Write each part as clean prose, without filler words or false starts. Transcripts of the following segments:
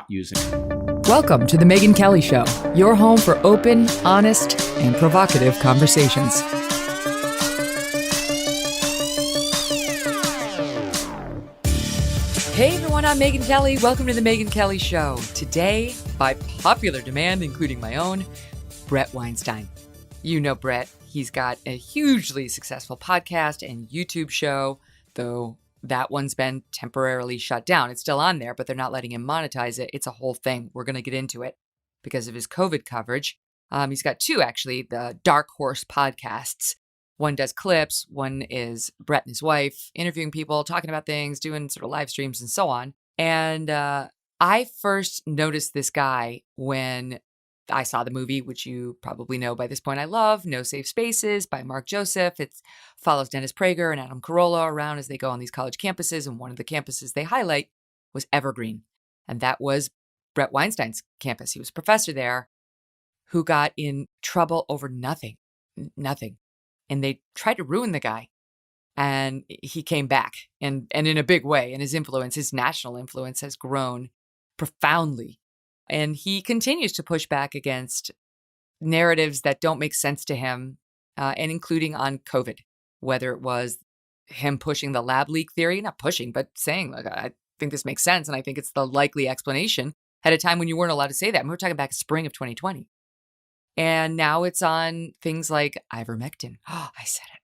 using. Welcome to The Megyn Kelly Show, your home for open, honest, and provocative conversations. Hey everyone, I'm Megyn Kelly. Welcome to The Megyn Kelly Show. Today, by popular demand, including my own, Bret Weinstein. You know Bret. He's got a hugely successful podcast and YouTube show, though that one's been temporarily shut down. It's still on there, but they're not letting him monetize it. It's a whole thing. We're going to get into it because of his COVID coverage. He's got two, actually, the Dark Horse podcasts. One does clips. One is Bret and his wife interviewing people, talking about things, doing sort of live streams and so on. And I first noticed this guy when I saw the movie, which you probably know by this point I love, No Safe Spaces by Mark Joseph. It follows Dennis Prager and Adam Carolla around as they go on these college campuses. And one of the campuses they highlight was Evergreen. And that was Bret Weinstein's campus. He was a professor there who got in trouble over nothing. And they tried to ruin the guy. And he came back and in a big way. And his influence, his national influence has grown profoundly. And he continues to push back against narratives that don't make sense to him, and including on COVID, whether it was him pushing the lab leak theory, not pushing, but saying, like, I think this makes sense. And I think it's the likely explanation at a time when you weren't allowed to say that. And we're talking back spring of 2020. And now it's on things like ivermectin. Oh, I said it.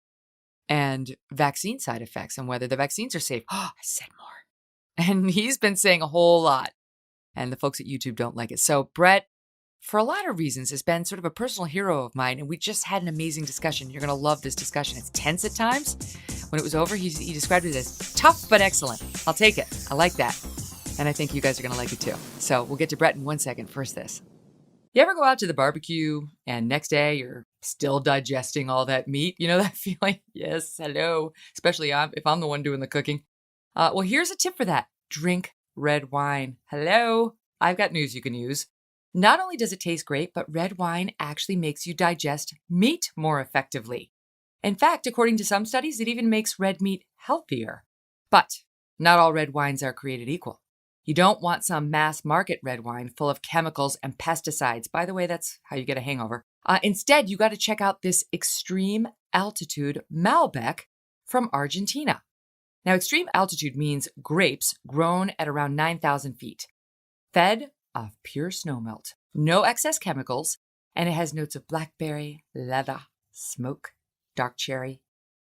And vaccine side effects and whether the vaccines are safe. Oh, I said more. And he's been saying a whole lot. And the folks at YouTube don't like it. So Bret, for a lot of reasons, has been sort of a personal hero of mine. And we just had an amazing discussion. You're going to love this discussion. It's tense at times. When it was over, he described it as tough but excellent. I'll take it. I like that. And I think you guys are going to like it too. So we'll get to Bret in 1 second. First this. You ever go out to the barbecue and next day you're still digesting all that meat? You know that feeling? Yes, hello. Especially if I'm the one doing the cooking. Well, here's a tip for that. Drink red wine. Hello. I've got news you can use. Not only does it taste great, but red wine actually makes you digest meat more effectively. In fact, according to some studies, it even makes red meat healthier. But not all red wines are created equal. You don't want some mass market red wine full of chemicals and pesticides. By the way, that's how you get a hangover. Instead, you got to check out this extreme altitude Malbec from Argentina. Now, extreme altitude means grapes grown at around 9,000 feet, fed off pure snowmelt, no excess chemicals, and it has notes of blackberry, leather, smoke, dark cherry.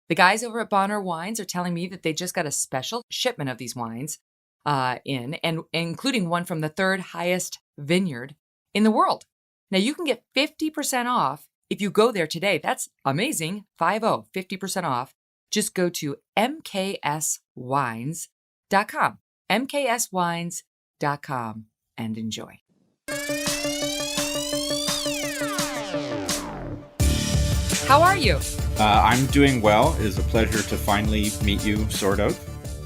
The guys over at Bonner Wines are telling me that they just got a special shipment of these wines and including one from the third highest vineyard in the world. Now, you can get 50% off if you go there today. That's amazing. 50% off. Just go to mkswines.com, mkswines.com, and enjoy. How are you? I'm doing well. It is a pleasure to finally meet you, sort of.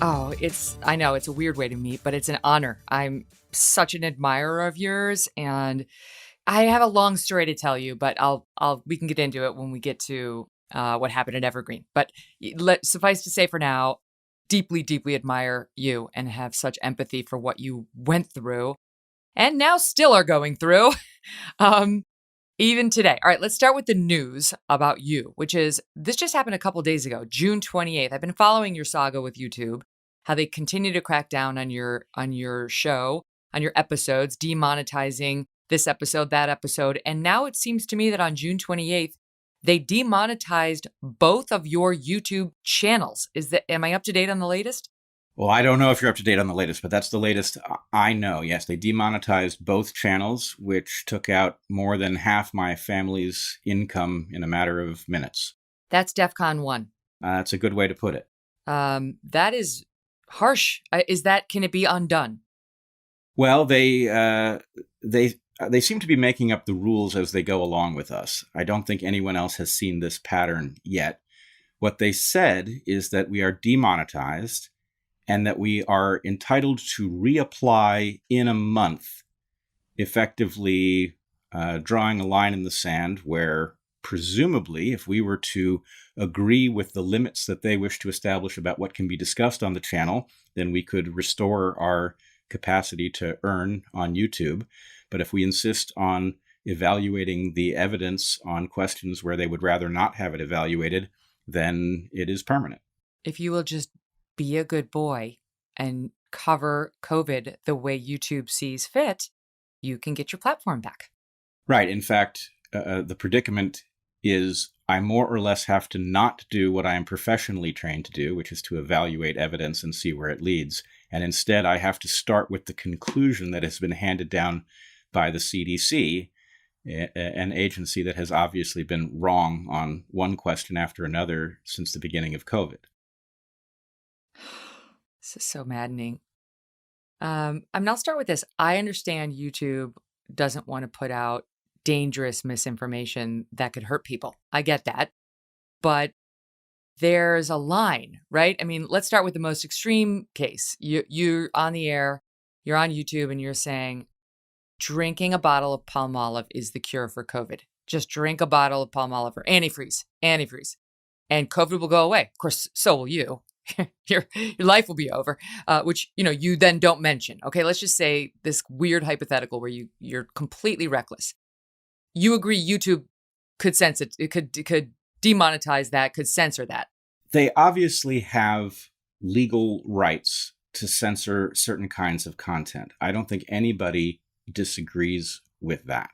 Oh, I know it's a weird way to meet, but it's an honor. I'm such an admirer of yours, and I have a long story to tell you, but we can get into it when we get to what happened at Evergreen. But suffice to say for now, deeply, deeply admire you and have such empathy for what you went through and now still are going through, even today. All right, let's start with the news about you, which is this just happened a couple days ago, June 28th. I've been following your saga with YouTube, how they continue to crack down on your show, on your episodes, demonetizing this episode, that episode. And now it seems to me that on June 28th, they demonetized both of your YouTube channels. Am I up to date on the latest? Well, I don't know if you're up to date on the latest, but that's the latest I know. Yes, they demonetized both channels, which took out more than half my family's income in a matter of minutes. That's DEFCON 1. That's a good way to put it. That is harsh. Can it be undone? Well, they seem to be making up the rules as they go along with us. I don't think anyone else has seen this pattern yet. What they said is that we are demonetized and that we are entitled to reapply in a month, effectively drawing a line in the sand where presumably if we were to agree with the limits that they wish to establish about what can be discussed on the channel, then we could restore our capacity to earn on YouTube. But if we insist on evaluating the evidence on questions where they would rather not have it evaluated, then it is permanent. If you will just be a good boy and cover COVID the way YouTube sees fit, you can get your platform back. Right. In fact, the predicament is I more or less have to not do what I am professionally trained to do, which is to evaluate evidence and see where it leads. And instead, I have to start with the conclusion that has been handed down by the CDC, an agency that has obviously been wrong on one question after another since the beginning of COVID. This is so maddening. I'll start with this. I understand YouTube doesn't want to put out dangerous misinformation that could hurt people. I get that. But there's a line, right? I mean, let's start with the most extreme case. You're on the air, you're on YouTube, and you're saying, drinking a bottle of Palmolive is the cure for COVID. Just drink a bottle of Palmolive or antifreeze, and COVID will go away. Of course, so will you. your life will be over, which, you then don't mention. Okay, let's just say this weird hypothetical where you're completely reckless. You agree YouTube could censor it, could demonetize that, could censor that. They obviously have legal rights to censor certain kinds of content. I don't think anybody disagrees with that.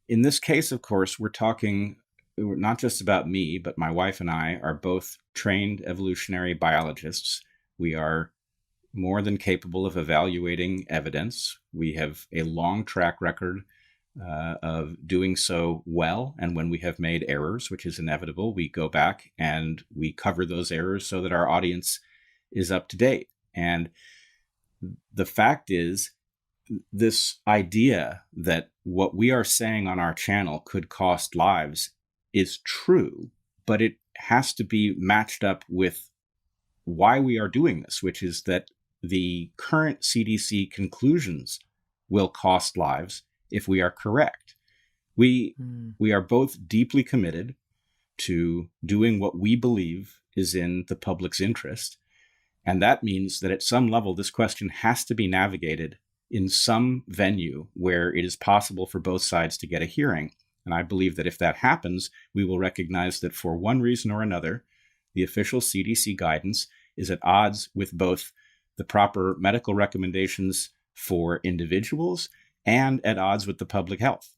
In this case, of course, we're talking not just about me, but my wife and I are both trained evolutionary biologists. We are more than capable of evaluating evidence. We have a long track record of doing so well. And when we have made errors, which is inevitable, we go back and we cover those errors so that our audience is up to date. And the fact is, this idea that what we are saying on our channel could cost lives is true, but it has to be matched up with why we are doing this, which is that the current CDC conclusions will cost lives if we are correct. We are both deeply committed to doing what we believe is in the public's interest. And that means that at some level, this question has to be navigated in some venue where it is possible for both sides to get a hearing. And I believe that if that happens, we will recognize that for one reason or another, the official CDC guidance is at odds with both the proper medical recommendations for individuals and at odds with the public health.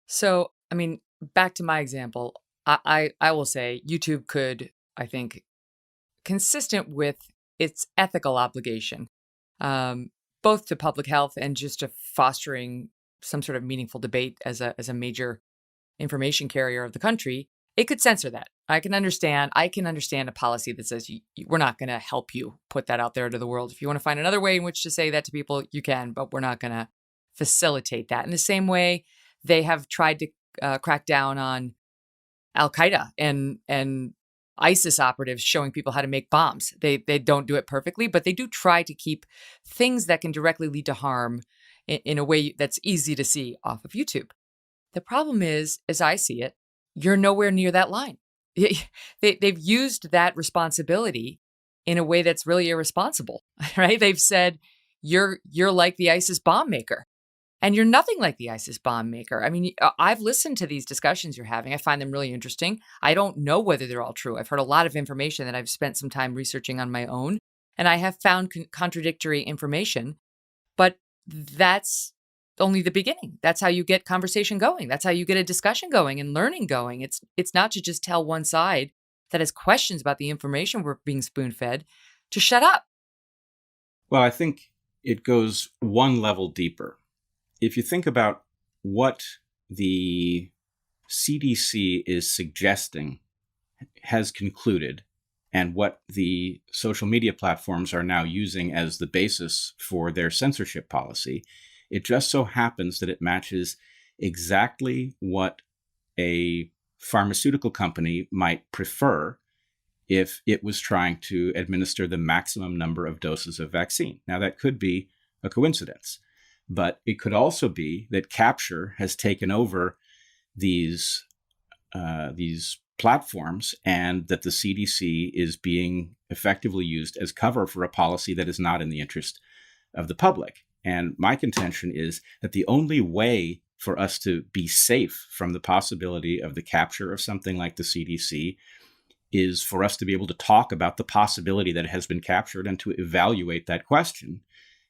So, I mean, back to my example, I will say YouTube could, I think, consistent with its ethical obligation, both to public health and just to fostering some sort of meaningful debate as a major information carrier of the country, it could censor that. I can understand a policy that says we're not going to help you put that out there to the world. If you want to find another way in which to say that to people, you can, but we're not going to facilitate that. In the same way, they have tried to crack down on Al-Qaeda and ISIS operatives showing people how to make bombs. They don't do it perfectly, but they do try to keep things that can directly lead to harm in a way that's easy to see off of YouTube. The problem is, as I see it, you're nowhere near that line. They've used that responsibility in a way that's really irresponsible, right? They've said, you're like the ISIS bomb maker. And you're nothing like the ISIS bomb maker. I mean, I've listened to these discussions you're having. I find them really interesting. I don't know whether they're all true. I've heard a lot of information that I've spent some time researching on my own, and I have found contradictory information. But that's only the beginning. That's how you get conversation going. That's how you get a discussion going and learning going. It's not to just tell one side that has questions about the information we're being spoon-fed to shut up. Well, I think it goes one level deeper. If you think about what the CDC is suggesting has concluded and what the social media platforms are now using as the basis for their censorship policy, it just so happens that it matches exactly what a pharmaceutical company might prefer if it was trying to administer the maximum number of doses of vaccine. Now, that could be a coincidence. But it could also be that capture has taken over these platforms and that the CDC is being effectively used as cover for a policy that is not in the interest of the public. And my contention is that the only way for us to be safe from the possibility of the capture of something like the CDC is for us to be able to talk about the possibility that it has been captured and to evaluate that question.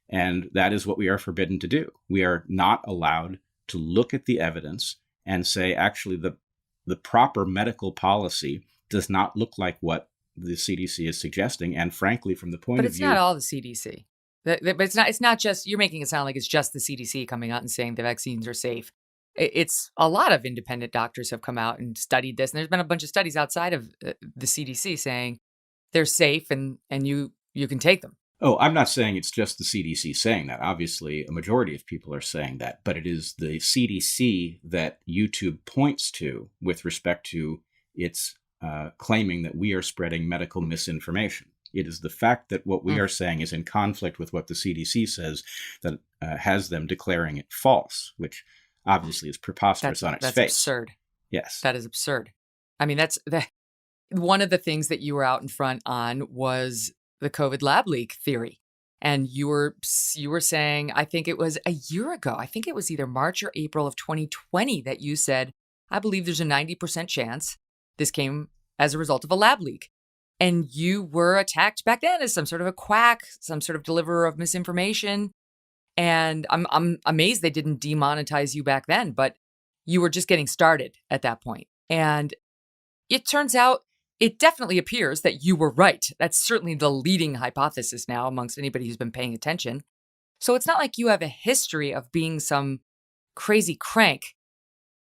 And that is what we are forbidden to do. We are not allowed to look at the evidence and say, actually, the proper medical policy does not look like what the CDC is suggesting. And frankly, from the point But of it's view... not all the CDC. But it's not just, you're making it sound like it's just the CDC coming out and saying the vaccines are safe. It's a lot of independent doctors have come out and studied this. And there's been a bunch of studies outside of the CDC saying they're safe and you can take them. Oh, I'm not saying it's just the CDC saying that. Obviously, a majority of people are saying that, but it is the CDC that YouTube points to with respect to its claiming that we are spreading medical misinformation. It is the fact that what we are saying is in conflict with what the CDC says that has them declaring it false, which obviously is preposterous on its face. That's absurd. Yes. That is absurd. I mean, one of the things that you were out in front on was the COVID lab leak theory. And you were saying, I think it was a year ago, I think it was either March or April of 2020 that you said, I believe there's a 90% chance this came as a result of a lab leak. And you were attacked back then as some sort of a quack, some sort of deliverer of misinformation. And I'm amazed they didn't demonetize you back then, but you were just getting started at that point. And it turns out, it definitely appears that you were right. That's certainly the leading hypothesis now amongst anybody who's been paying attention. So it's not like you have a history of being some crazy crank.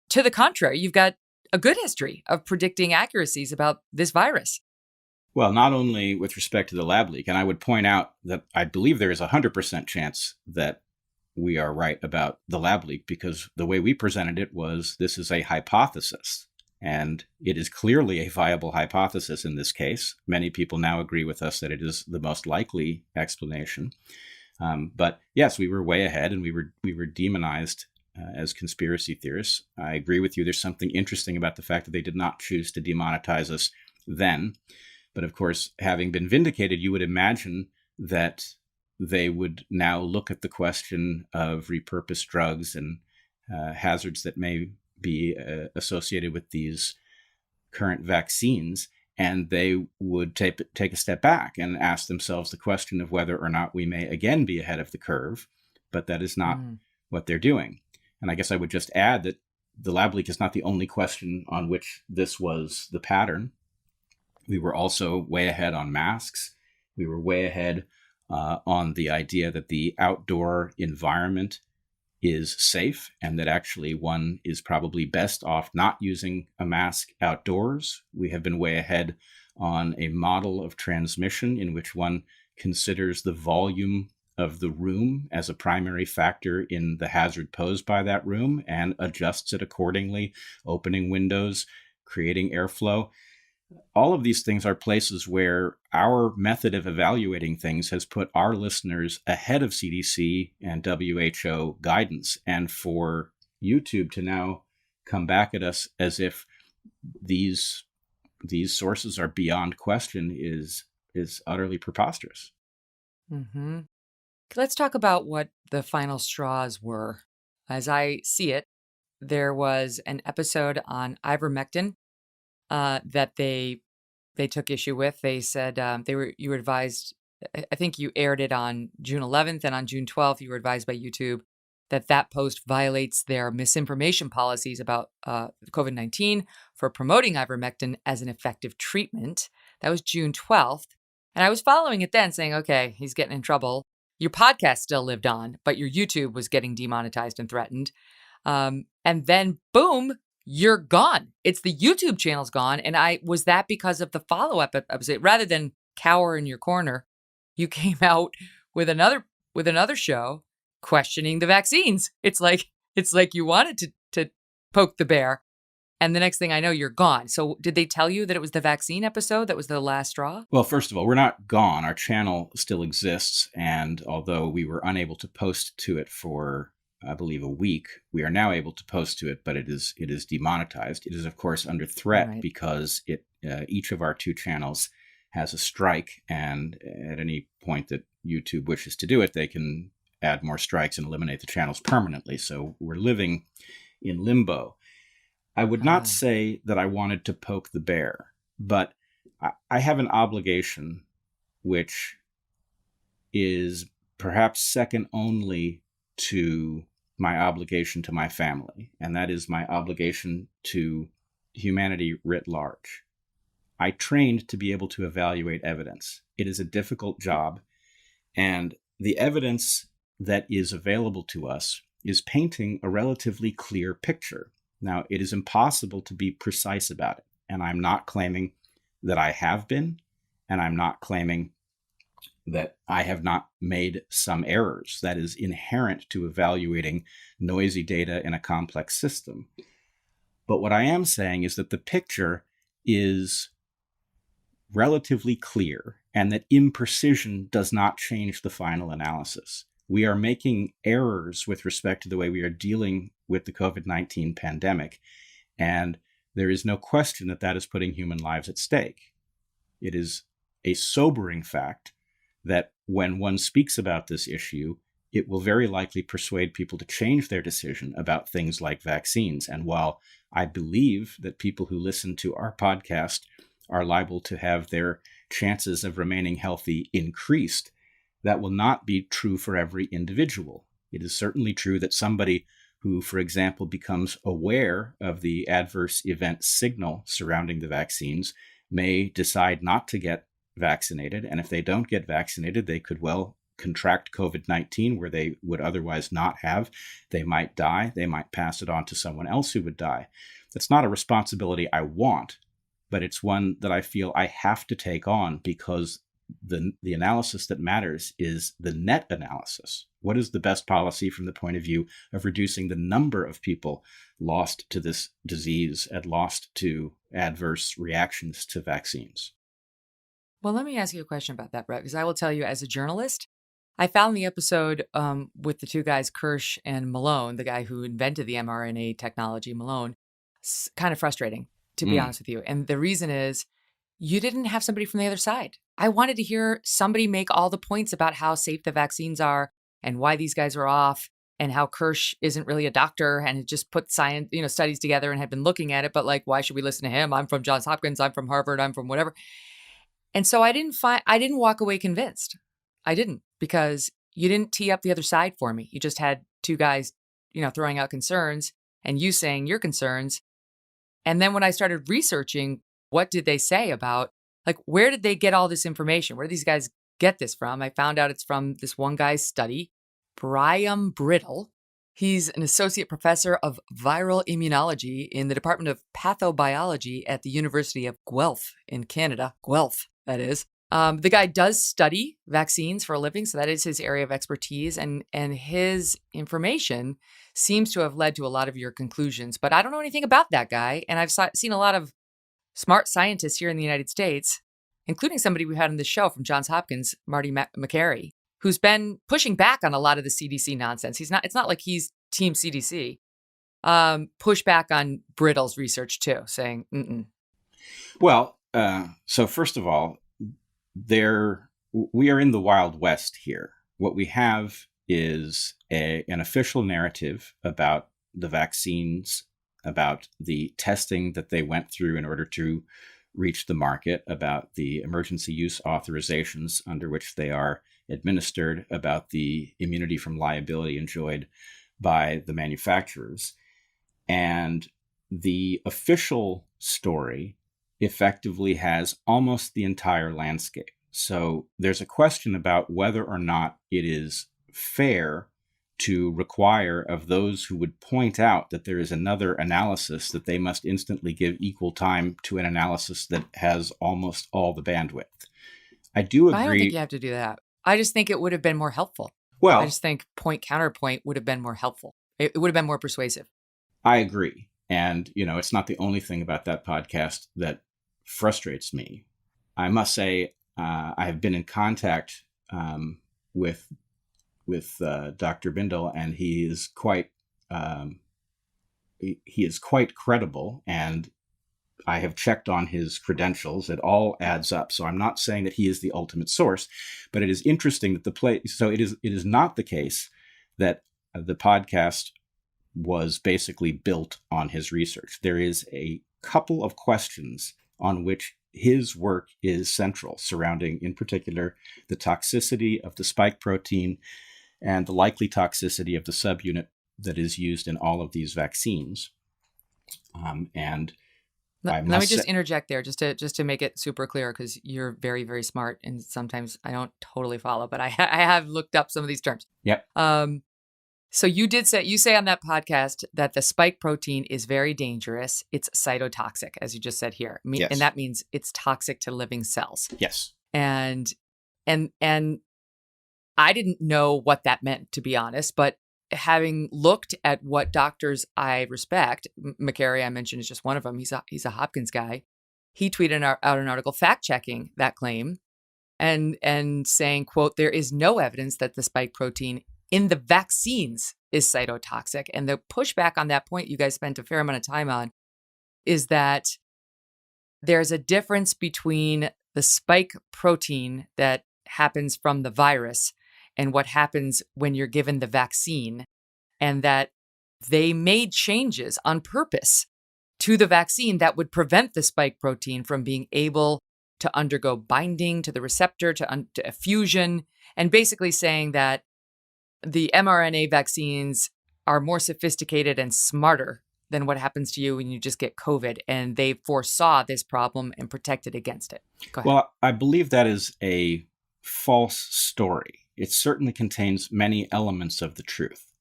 To the contrary, you've got a good history of predicting accuracies about this virus. Well, not only with respect to the lab leak, and I would point out that I believe there is a 100% chance that we are right about the lab leak, because the way we presented it was this is a hypothesis. And it is clearly a viable hypothesis in this case. Many people now agree with us that it is the most likely explanation. But yes, we were way ahead, and we were demonized as conspiracy theorists. I agree with you. There's something interesting about the fact that they did not choose to demonetize us then. But of course, having been vindicated, you would imagine that they would now look at the question of repurposed drugs and hazards that may be associated with these current vaccines, and they would take a step back and ask themselves the question of whether or not we may again be ahead of the curve. But that is not what they're doing. And I guess I would just add that the lab leak is not the only question on which this was the pattern. We were also way ahead on masks. We were way ahead on the idea that the outdoor environment is safe and that actually one is probably best off not using a mask outdoors. We have been way ahead on a model of transmission in which one considers the volume of the room as a primary factor in the hazard posed by that room and adjusts it accordingly, opening windows, creating airflow. All of these things are places where our method of evaluating things has put our listeners ahead of CDC and WHO guidance. And for YouTube to now come back at us as if these sources are beyond question is utterly preposterous. Mm-hmm. Let's talk about what the final straws were. As I see it, there was an episode on ivermectin that they took issue with. They said you were advised. I think you aired it on June 11th, and on June 12th, you were advised by YouTube that post violates their misinformation policies about COVID-19 for promoting ivermectin as an effective treatment. That was June 12th, and I was following it then, saying, "Okay, he's getting in trouble." Your podcast still lived on, but your YouTube was getting demonetized and threatened. And then, boom. You're gone. It's the YouTube channel's gone. And was that because of the follow-up episode? Rather than cower in your corner, you came out with another show questioning the vaccines. It's like you wanted to poke the bear. And the next thing I know, you're gone. So did they tell you that it was the vaccine episode that was the last straw? Well, first of all, we're not gone. Our channel still exists. And although we were unable to post to it for I believe, a week, we are now able to post to it, but it is demonetized. It is, of course, under threat because each of our two channels has a strike, and at any point that YouTube wishes to do it, they can add more strikes and eliminate the channels permanently. So we're living in limbo. I would not say that I wanted to poke the bear, but I have an obligation which is perhaps second only to my obligation to my family, and that is my obligation to humanity writ large. I trained to be able to evaluate evidence. It is a difficult job, and the evidence that is available to us is painting a relatively clear picture. Now, it is impossible to be precise about it, and I'm not claiming that I have been, and I'm not claiming that I have not made some errors. That is inherent to evaluating noisy data in a complex system. But what I am saying is that the picture is relatively clear, and that imprecision does not change the final analysis. We are making errors with respect to the way we are dealing with the COVID-19 pandemic, and there is no question that that is putting human lives at stake. It is a sobering fact that when one speaks about this issue, it will very likely persuade people to change their decision about things like vaccines. And while I believe that people who listen to our podcast are liable to have their chances of remaining healthy increased, that will not be true for every individual. It is certainly true that somebody who, for example, becomes aware of the adverse event signal surrounding the vaccines may decide not to get vaccinated. And if they don't get vaccinated, they could well contract COVID-19 where they would otherwise not have. They might die. They might pass it on to someone else who would die. That's not a responsibility I want, but it's one that I feel I have to take on, because the analysis that matters is the net analysis. What is the best policy from the point of view of reducing the number of people lost to this disease and lost to adverse reactions to vaccines? Well, let me ask you a question about that, Bret, because I will tell you, as a journalist, I found the episode with the two guys, Kirsch and Malone, the guy who invented the mRNA technology, Malone, kind of frustrating, to be honest with you. And the reason is you didn't have somebody from the other side. I wanted to hear somebody make all the points about how safe the vaccines are and why these guys are off, and how Kirsch isn't really a doctor and had just put science, studies together and had been looking at it. But like, why should we listen to him? I'm from Johns Hopkins. I'm from Harvard. I'm from whatever. And so I didn't walk away convinced. I didn't, because you didn't tee up the other side for me. You just had two guys, throwing out concerns and you saying your concerns. And then when I started researching, what did they say about, like, where did they get all this information? Where did these guys get this from? I found out it's from this one guy's study, Brian Brittle. He's an associate professor of viral immunology in the Department of Pathobiology at the University of Guelph in Canada. Guelph, that is. The guy does study vaccines for a living, so that is his area of expertise, and his information seems to have led to a lot of your conclusions. But I don't know anything about that guy, and I've seen a lot of smart scientists here in the United States, including somebody we had on the show from Johns Hopkins, Marty McCary, who's been pushing back on a lot of the CDC nonsense. It's not like he's team CDC. Push back on Brittle's research too, saying, mm-mm. Well, so first of all, we are in the Wild West here. What we have is an official narrative about the vaccines, about the testing that they went through in order to reach the market, about the emergency use authorizations under which they are administered, about the immunity from liability enjoyed by the manufacturers. And the official story effectively has almost the entire landscape. So there's a question about whether or not it is fair to require of those who would point out that there is another analysis that they must instantly give equal time to an analysis that has almost all the bandwidth. I do agree. I don't think you have to do that. I just think it would have been more helpful. Well, I just think point counterpoint would have been more helpful. It would have been more persuasive. I agree. And, it's not the only thing about that podcast that frustrates me. I must say, I have been in contact with Dr. Bindel, and he is quite credible, and I have checked on his credentials. It all adds up. So I'm not saying that he is the ultimate source, but it is interesting that so it is not the case that the podcast was basically built on his research. There is a couple of questions on which his work is central, surrounding, in particular, the toxicity of the spike protein and the likely toxicity of the subunit that is used in all of these vaccines. And let me just interject there, just to make it super clear, because you're very, very smart, and sometimes I don't totally follow, but I have looked up some of these terms. Yep. So you say on that podcast that the spike protein is very dangerous. It's cytotoxic, as you just said here, Yes. And that means it's toxic to living cells. Yes. And I didn't know what that meant, to be honest, but having looked at what doctors I respect, McCary, I mentioned, is just one of them. He's a Hopkins guy. He tweeted out an article fact-checking that claim and saying, quote, "There is no evidence that the spike protein in the vaccines is cytotoxic." And the pushback on that point you guys spent a fair amount of time on is that there's a difference between the spike protein that happens from the virus and what happens when you're given the vaccine, and that they made changes on purpose to the vaccine that would prevent the spike protein from being able to undergo binding to the receptor, to fusion, and basically saying that the mRNA vaccines are more sophisticated and smarter than what happens to you when you just get COVID, and they foresaw this problem and protected against it. Go ahead. Well, I believe that is a false story. It certainly contains many elements of the truth.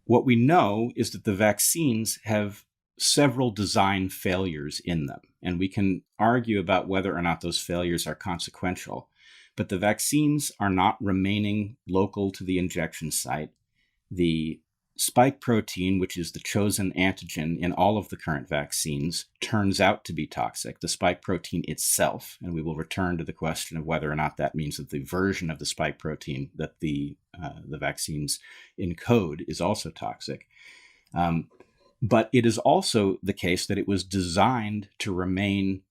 What we know is that the vaccines have several design failures in them, and we can argue about whether or not those failures are consequential. But the vaccines are not remaining local to the injection site. The spike protein, which is the chosen antigen in all of the current vaccines, turns out to be toxic. The spike protein itself, and we will return to the question of whether or not that means that the version of the spike protein that the vaccines encode is also toxic. But it is also the case that it was designed to remain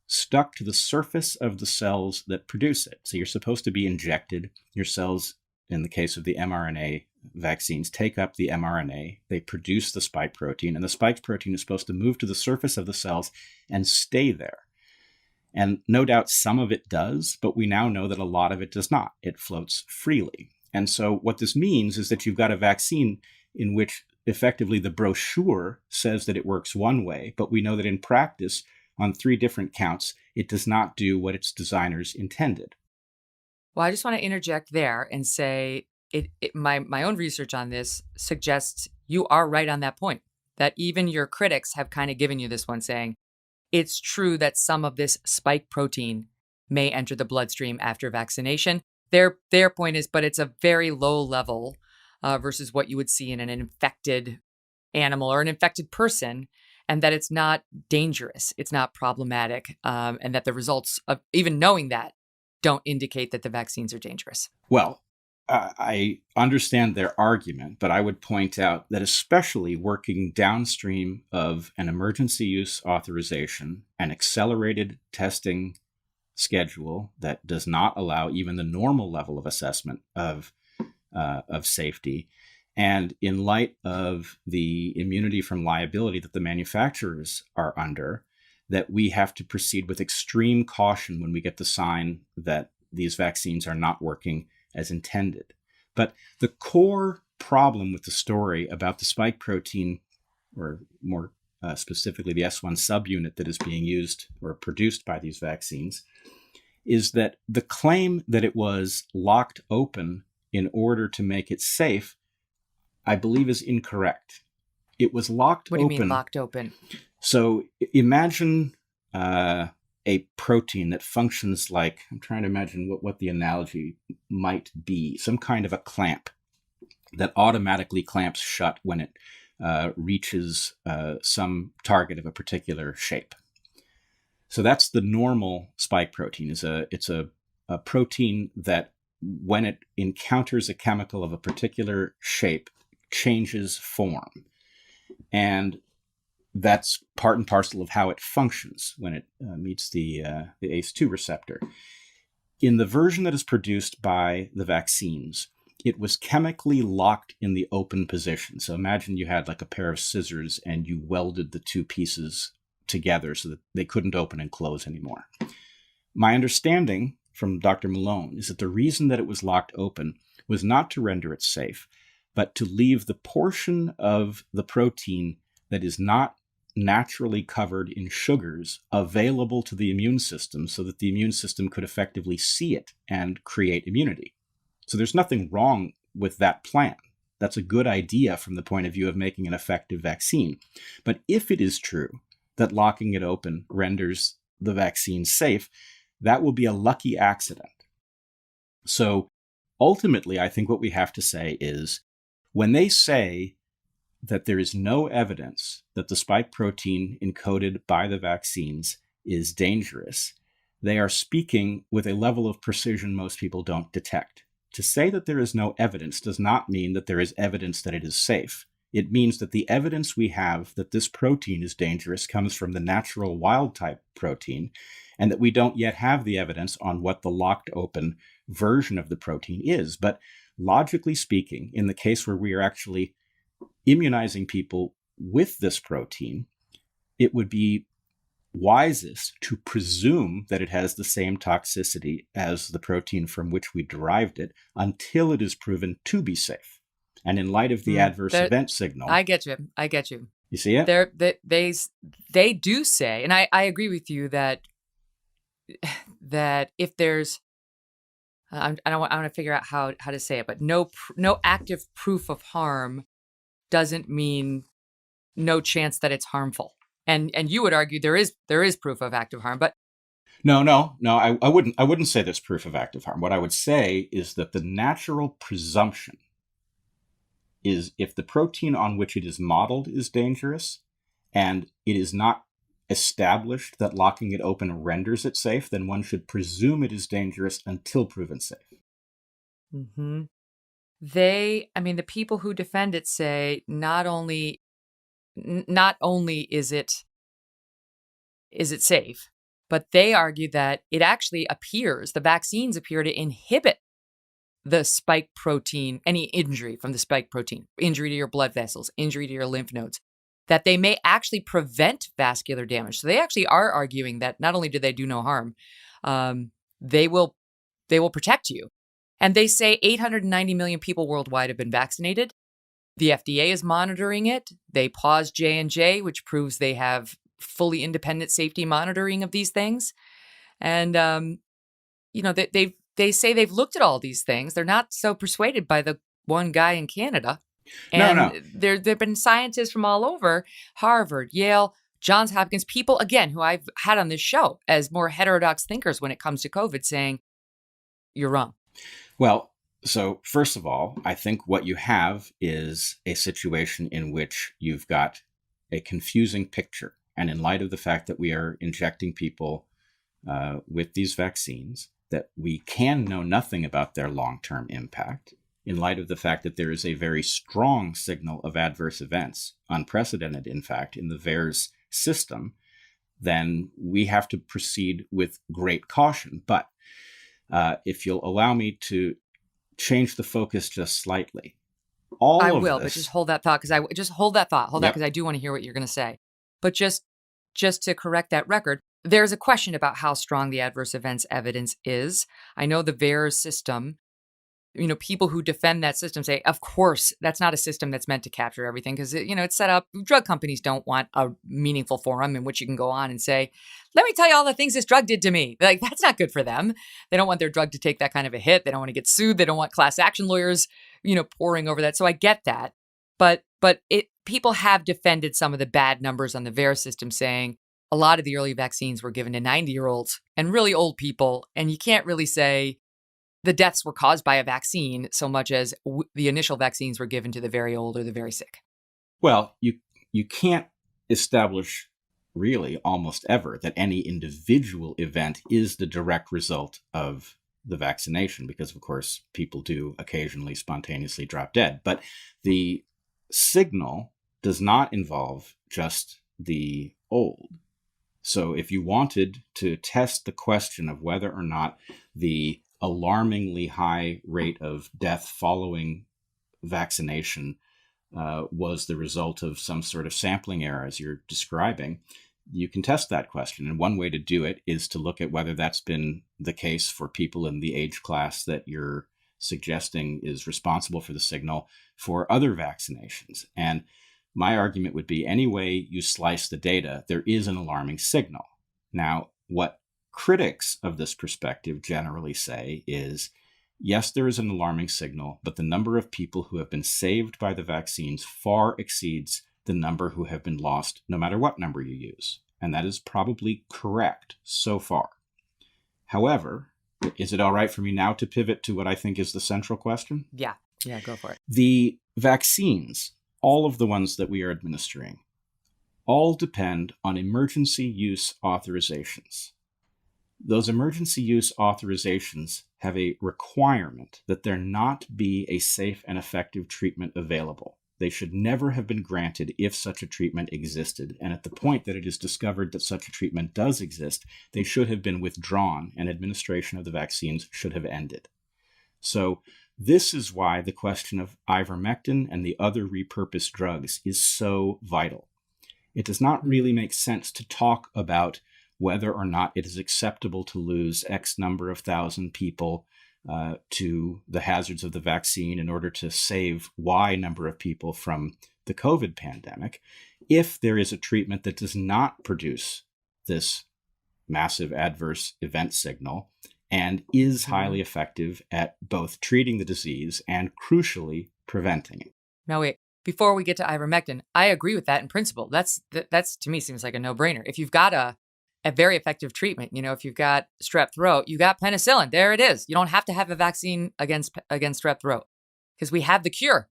stuck to the surface of the cells that produce it. So you're supposed to be injected. Your cells, in the case of the mRNA vaccines, take up the mRNA. They produce the spike protein, and the spike protein is supposed to move to the surface of the cells and stay there. And no doubt some of it does, but we now know that a lot of it does not. It floats freely. And so what this means is that you've got a vaccine in which effectively the brochure says that it works one way, but we know that in practice, on 3 different counts, it does not do what its designers intended. Well, I just want to interject there and say my own research on this suggests you are right on that point, that even your critics have kind of given you this one, saying it's true that some of this spike protein may enter the bloodstream after vaccination. Their point is, but it's a very low level versus what you would see in an infected animal or an infected person, and that it's not dangerous, it's not problematic, and that the results of even knowing that don't indicate that the vaccines are dangerous. Well, I understand their argument, but I would point out that especially working downstream of an emergency use authorization, an accelerated testing schedule that does not allow even the normal level of assessment of safety, and in light of the immunity from liability that the manufacturers are under, that we have to proceed with extreme caution when we get the sign that these vaccines are not working as intended. But the core problem with the story about the spike protein, or more specifically the S1 subunit that is being used or produced by these vaccines, is that the claim that it was locked open in order to make it safe, I believe, is incorrect. It was locked open. What do you mean locked open? So imagine a protein that functions like, I'm trying to imagine what the analogy might be, some kind of a clamp that automatically clamps shut when it reaches some target of a particular shape. So that's the normal spike protein. It's a protein that when it encounters a chemical of a particular shape, changes form. And that's part and parcel of how it functions when it meets the ACE2 receptor. In the version that is produced by the vaccines, it was chemically locked in the open position. So imagine you had like a pair of scissors and you welded the two pieces together so that they couldn't open and close anymore. My understanding from Dr. Malone is that the reason that it was locked open was not to render it safe, but to leave the portion of the protein that is not naturally covered in sugars available to the immune system so that the immune system could effectively see it and create immunity. So there's nothing wrong with that plan. That's a good idea from the point of view of making an effective vaccine. But if it is true that locking it open renders the vaccine safe, that will be a lucky accident. So ultimately, I think what we have to say is when they say that there is no evidence that the spike protein encoded by the vaccines is dangerous, they are speaking with a level of precision most people don't detect. To say that there is no evidence does not mean that there is evidence that it is safe. It means that the evidence we have that this protein is dangerous comes from the natural wild-type protein, and that we don't yet have the evidence on what the locked open version of the protein is. But logically speaking, in the case where we are actually immunizing people with this protein, it would be wisest to presume that it has the same toxicity as the protein from which we derived it until it is proven to be safe. And in light of the adverse event signal... I get you. You see it? They do say, and I agree with you that if there's... I want to figure out how to say it, but no active proof of harm doesn't mean no chance that it's harmful. And you would argue there is proof of active harm, but no, I wouldn't say there's proof of active harm. What I would say is that the natural presumption is if the protein on which it is modeled is dangerous and it is not established that locking it open renders it safe, then one should presume it is dangerous until proven safe. Mm-hmm. The people who defend it say not only is it safe, but they argue that it actually the vaccines appear to inhibit the spike protein, any injury from the spike protein, injury to your blood vessels, injury to your lymph nodes, that they may actually prevent vascular damage. So they actually are arguing that not only do they do no harm, they will protect you. And they say 890 million people worldwide have been vaccinated. The FDA is monitoring it. They paused J&J, which proves they have fully independent safety monitoring of these things. And, they say they've looked at all these things. They're not so persuaded by the one guy in Canada. And no. There have been scientists from all over, Harvard, Yale, Johns Hopkins, people, again, who I've had on this show as more heterodox thinkers when it comes to COVID, saying, you're wrong. Well, so first of all, I think what you have is a situation in which you've got a confusing picture. And in light of the fact that we are injecting people with these vaccines, that we can know nothing about their long-term impact, in light of the fact that there is a very strong signal of adverse events, unprecedented, in fact, in the VAERS system, then we have to proceed with great caution. But if you'll allow me to change the focus just slightly. But just hold that thought, because Yep. I do want to hear what you're going to say. But just to correct that record, there's a question about how strong the adverse events evidence is. I know the VAERS system, people who defend that system say, of course, that's not a system that's meant to capture everything because, it's set up. Drug companies don't want a meaningful forum in which you can go on and say, let me tell you all the things this drug did to me. Like, that's not good for them. They don't want their drug to take that kind of a hit. They don't want to get sued. They don't want class action lawyers, poring over that. So I get that. But people have defended some of the bad numbers on the VAERS system, saying a lot of the early vaccines were given to 90-year-olds and really old people. And you can't really say the deaths were caused by a vaccine so much as the initial vaccines were given to the very old or the very sick. Well, you can't establish really almost ever that any individual event is the direct result of the vaccination, because of course people do occasionally spontaneously drop dead. But the signal does not involve just the old. So if you wanted to test the question of whether or not the alarmingly high rate of death following vaccination was the result of some sort of sampling error, as you're describing, you can test that question. And one way to do it is to look at whether that's been the case for people in the age class that you're suggesting is responsible for the signal for other vaccinations. And my argument would be any way you slice the data, there is an alarming signal. Now, what critics of this perspective generally say is, yes, there is an alarming signal, but the number of people who have been saved by the vaccines far exceeds the number who have been lost, no matter what number you use. And that is probably correct so far. However, is it all right for me now to pivot to what I think is the central question? Yeah, go for it. The vaccines, all of the ones that we are administering, all depend on emergency use authorizations. Those emergency use authorizations have a requirement that there not be a safe and effective treatment available. They should never have been granted if such a treatment existed. And at the point that it is discovered that such a treatment does exist, they should have been withdrawn and administration of the vaccines should have ended. So this is why the question of ivermectin and the other repurposed drugs is so vital. It does not really make sense to talk about whether or not it is acceptable to lose X number of thousand people to the hazards of the vaccine in order to save Y number of people from the COVID pandemic, if there is a treatment that does not produce this massive adverse event signal and is highly effective at both treating the disease and, crucially, preventing it. Now, wait, before we get to ivermectin, I agree with that in principle. That's to me seems like a no-brainer. If you've got a very effective treatment, if you've got strep throat, you got penicillin. There it is. You don't have to have a vaccine against strep throat because we have the cure.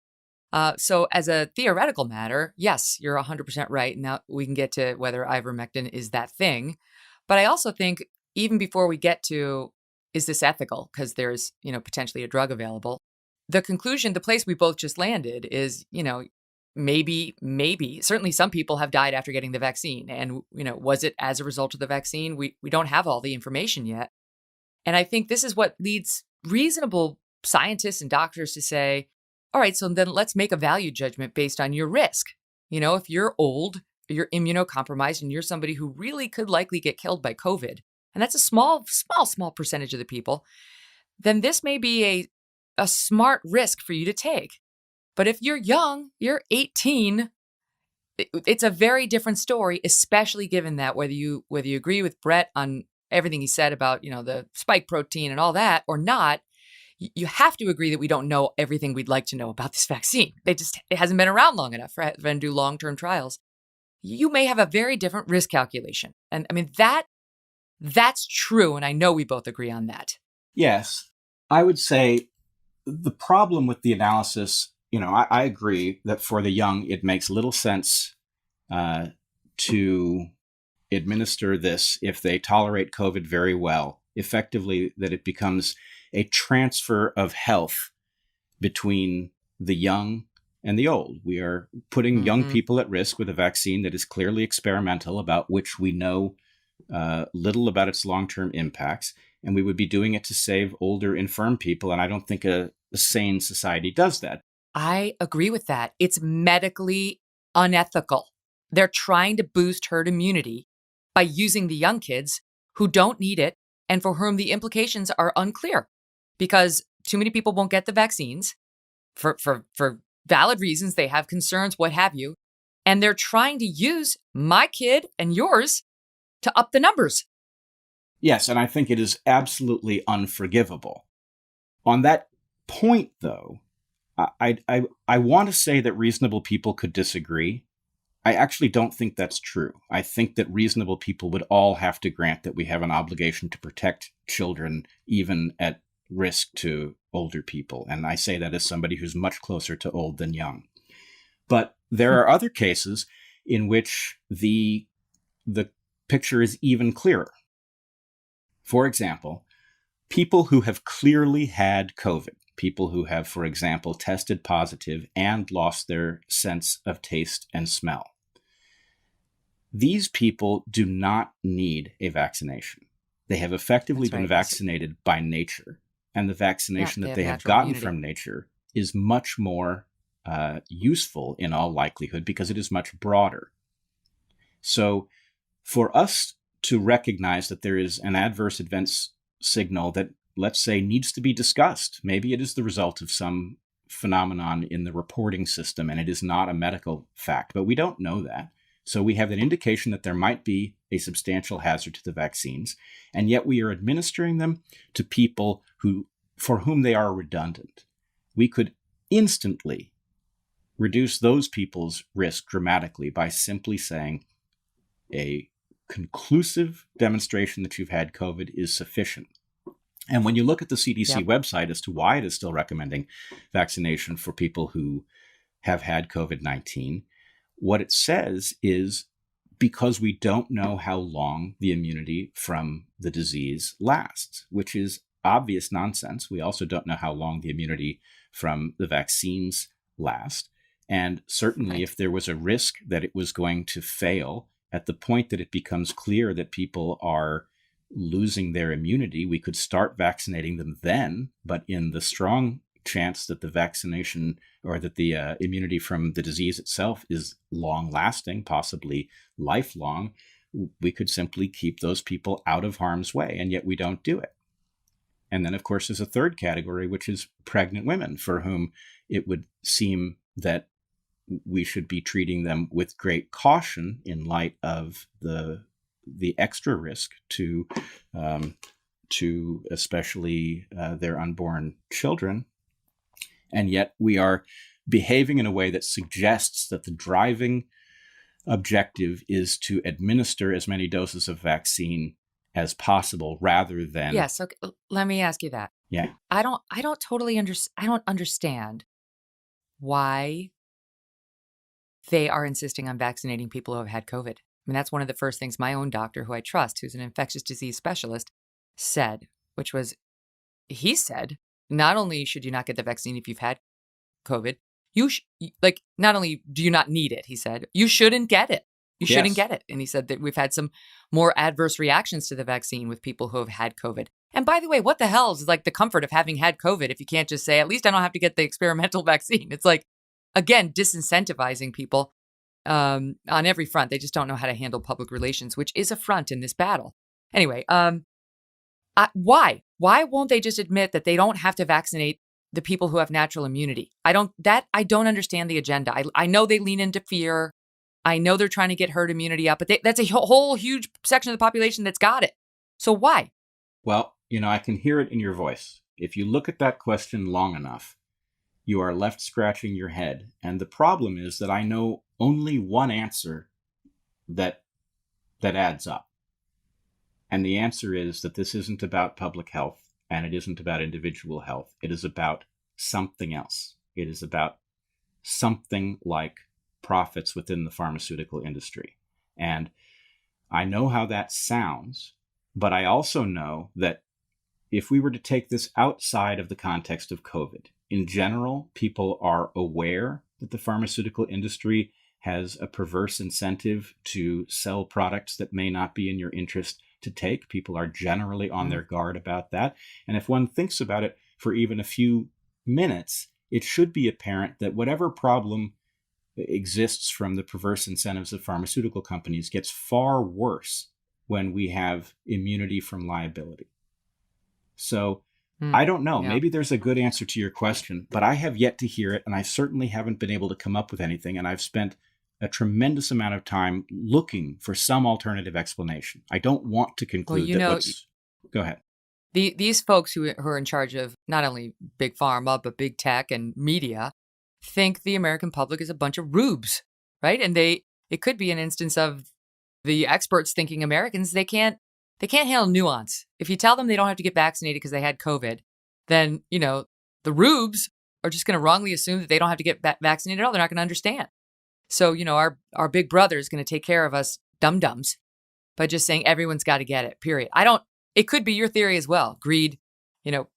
So as a theoretical matter, yes, you're 100% right. Now we can get to whether ivermectin is that thing. But I also think even before we get to, is this ethical? Because there's, potentially a drug available. The conclusion, the place we both just landed is, maybe, certainly some people have died after getting the vaccine. And, was it as a result of the vaccine? We don't have all the information yet. And I think this is what leads reasonable scientists and doctors to say, all right, so then let's make a value judgment based on your risk. If you're old, you're immunocompromised, and you're somebody who really could likely get killed by COVID, and that's a small percentage of the people, then this may be a smart risk for you to take. But if you're young, you're 18, it's a very different story, especially given that whether you agree with Bret on everything he said about, the spike protein and all that or not, you have to agree that we don't know everything we'd like to know about this vaccine. It hasn't been around long enough for them to do long-term trials. You may have a very different risk calculation. And I mean, that's true. And I know we both agree on that. Yes. I would say the problem with the analysis, I agree that for the young, it makes little sense to administer this if they tolerate COVID very well, effectively that it becomes a transfer of health between the young and the old. We are putting young people at risk with a vaccine that is clearly experimental, about which we know little about its long-term impacts, and we would be doing it to save older, infirm people, and I don't think a sane society does that. I agree with that. It's medically unethical. They're trying to boost herd immunity by using the young kids who don't need it and for whom the implications are unclear because too many people won't get the vaccines for valid reasons. They have concerns, what have you. And they're trying to use my kid and yours to up the numbers. Yes, and I think it is absolutely unforgivable. On that point, though, I want to say that reasonable people could disagree. I actually don't think that's true. I think that reasonable people would all have to grant that we have an obligation to protect children, even at risk to older people. And I say that as somebody who's much closer to old than young. But there are other cases in which the picture is even clearer. For example, people who have clearly had COVID, people who have, for example, tested positive and lost their sense of taste and smell. these people do not need a vaccination. They have effectively been vaccinated by nature. And the vaccination that they have gotten from nature is much more useful in all likelihood because it is much broader. So for us to recognize that there is an adverse events signal that, let's say, needs to be discussed, maybe it is the result of some phenomenon in the reporting system and it is not a medical fact, but we don't know that. So we have an indication that there might be a substantial hazard to the vaccines, and yet we are administering them to people for whom they are redundant. We could instantly reduce those people's risk dramatically by simply saying a conclusive demonstration that you've had COVID is sufficient. And when you look at the CDC website as to why it is still recommending vaccination for people who have had COVID-19, what it says is because we don't know how long the immunity from the disease lasts, which is obvious nonsense. We also don't know how long the immunity from the vaccines last. And certainly if there was a risk that it was going to fail at the point that it becomes clear that people are losing their immunity, we could start vaccinating them then. But in the strong chance that the vaccination or that the immunity from the disease itself is long lasting, possibly lifelong, we could simply keep those people out of harm's way. And yet we don't do it. And then, of course, there's a third category, which is pregnant women, for whom it would seem that we should be treating them with great caution in light of the extra risk to especially their unborn children. And yet we are behaving in a way that suggests that the driving objective is to administer as many doses of vaccine as possible rather than... Yes. Okay. Let me ask you that. Yeah. I don't totally I don't understand why they are insisting on vaccinating people who have had COVID. I mean, that's one of the first things my own doctor, who I trust, who's an infectious disease specialist, said, which was, he said, not only should you not get the vaccine if you've had COVID, not only do you not need it, he said, you shouldn't get it. You shouldn't get it. And he said that we've had some more adverse reactions to the vaccine with people who have had COVID. And by the way, what the hell is like the comfort of having had COVID if you can't just say, at least I don't have to get the experimental vaccine? It's like, again, disincentivizing people on every front. They just don't know how to handle public relations, which is a front in this battle. Anyway, why? Why won't they just admit that they don't have to vaccinate the people who have natural immunity? I don't understand the agenda. I know they lean into fear. I know they're trying to get herd immunity up, but that's a whole huge section of the population that's got it. So why? Well, I can hear it in your voice. If you look at that question long enough, you are left scratching your head. And the problem is that I know only one answer that adds up. And the answer is that this isn't about public health and it isn't about individual health. It is about something else. It is about something like profits within the pharmaceutical industry. And I know how that sounds, but I also know that if we were to take this outside of the context of COVID, in general, people are aware that the pharmaceutical industry has a perverse incentive to sell products that may not be in your interest to take. People are generally on their guard about that. And if one thinks about it for even a few minutes, it should be apparent that whatever problem exists from the perverse incentives of pharmaceutical companies gets far worse when we have immunity from liability. So I don't know. Yeah. Maybe there's a good answer to your question, but I have yet to hear it, and I certainly haven't been able to come up with anything. And I've spent a tremendous amount of time looking for some alternative explanation. I don't want to conclude Go ahead. These folks who are in charge of not only big pharma, but big tech and media think the American public is a bunch of rubes, right? And it could be an instance of the experts thinking Americans, they can't handle nuance. If you tell them they don't have to get vaccinated because they had COVID, then, the rubes are just going to wrongly assume that they don't have to get vaccinated at all. They're not going to understand. So, our big brother is going to take care of us dum-dums by just saying everyone's got to get it, period. It could be your theory as well. Greed,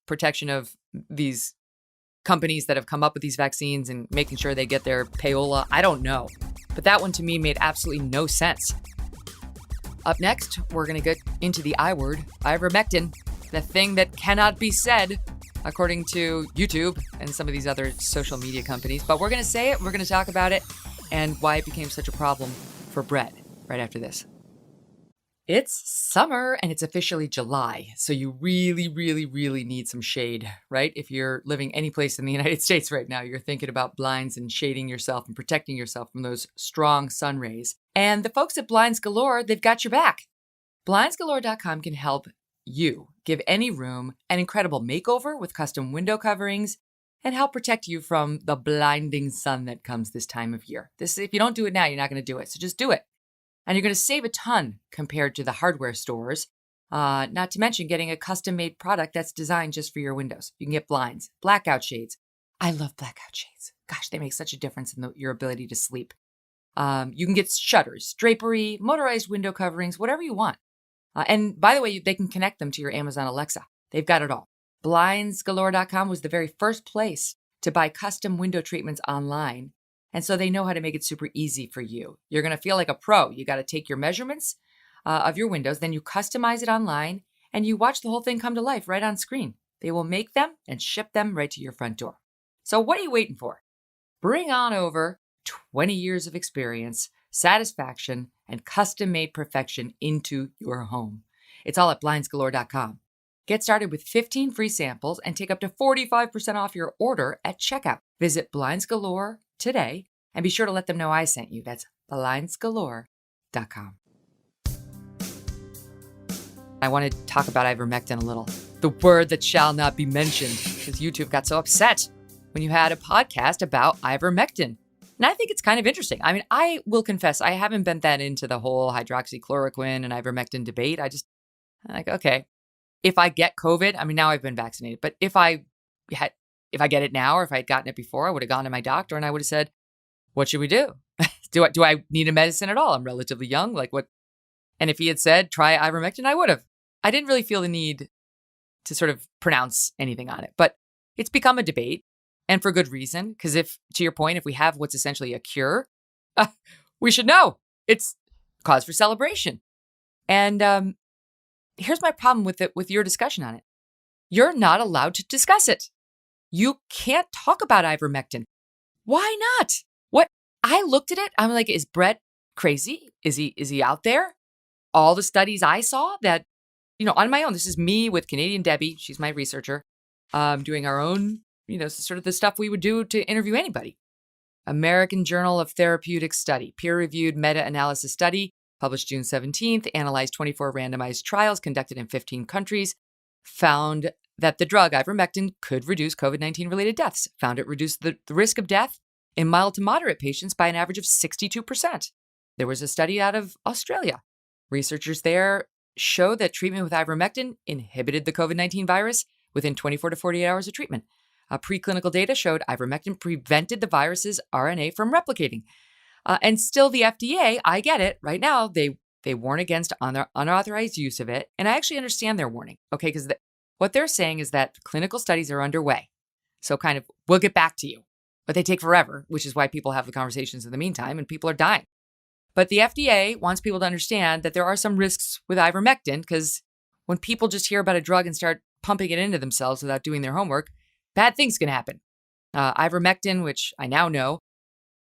protection of these companies that have come up with these vaccines and making sure they get their payola. I don't know. But that one to me made absolutely no sense. Up next, we're going to get into the I word, ivermectin, the thing that cannot be said, according to YouTube and some of these other social media companies. But we're going to say it, we're going to talk about it, and why it became such a problem for Bret right after this. It's summer and it's officially July, so you really, really, really need some shade, right? If you're living any place in the United States right now, you're thinking about blinds and shading yourself and protecting yourself from those strong sun rays. And the folks at Blinds Galore, they've got your back. BlindsGalore.com can help you give any room an incredible makeover with custom window coverings and help protect you from the blinding sun that comes this time of year. If you don't do it now, you're not going to do it, so just do it. And you're going to save a ton compared to the hardware stores, not to mention getting a custom-made product that's designed just for your windows. You can get blinds, blackout shades. I love blackout shades. Gosh, they make such a difference in your ability to sleep. You can get shutters, drapery, motorized window coverings, whatever you want. And by the way, they can connect them to your Amazon Alexa. They've got it all. BlindsGalore.com was the very first place to buy custom window treatments online. And so they know how to make it super easy for you. You're going to feel like a pro. You got to take your measurements of your windows, then you customize it online, and you watch the whole thing come to life right on screen. They will make them and ship them right to your front door. So what are you waiting for? Bring on over 20 years of experience, satisfaction, and custom-made perfection into your home. It's all at BlindsGalore.com. Get started with 15 free samples and take up to 45% off your order at checkout. Visit Blinds Galore today, and be sure to let them know I sent you. That's BlindsGalore.com. I want to talk about ivermectin a little. The word that shall not be mentioned, because YouTube got so upset when you had a podcast about ivermectin. And I think it's kind of interesting. I mean, I will confess, I haven't been that into the whole hydroxychloroquine and ivermectin debate. I'm like, okay, if I get COVID, I mean, now I've been vaccinated, but if I get it now, or if I had gotten it before, I would have gone to my doctor and I would have said, what should we do? Do I need a medicine at all? I'm relatively young. Like what? And if he had said, try ivermectin, I would have. I didn't really feel the need to sort of pronounce anything on it, but it's become a debate, and for good reason. Because to your point, if we have what's essentially a cure, we should know it's cause for celebration. And here's my problem with your discussion on it. You're not allowed to discuss it. You can't talk about ivermectin. Why not? What? I looked at it. I'm like, is Bret crazy? Is he out there? All the studies I saw that, on my own, this is me with Canadian Debbie. She's my researcher, doing our own, sort of the stuff we would do to interview anybody. American Journal of Therapeutics study, peer-reviewed meta-analysis study, published June 17th, analyzed 24 randomized trials conducted in 15 countries, found that the drug ivermectin could reduce COVID-19 related deaths, found it reduced the risk of death in mild to moderate patients by an average of 62%. There was a study out of Australia. Researchers there showed that treatment with ivermectin inhibited the COVID-19 virus within 24 to 48 hours of treatment. Preclinical data showed ivermectin prevented the virus's RNA from replicating. And still the FDA, I get it, right now, they warn against unauthorized use of it. And I actually understand their warning, okay? Because what they're saying is that clinical studies are underway. So kind of, we'll get back to you. But they take forever, which is why people have the conversations in the meantime, and people are dying. But the FDA wants people to understand that there are some risks with ivermectin, because when people just hear about a drug and start pumping it into themselves without doing their homework, bad things can happen. Ivermectin, which I now know,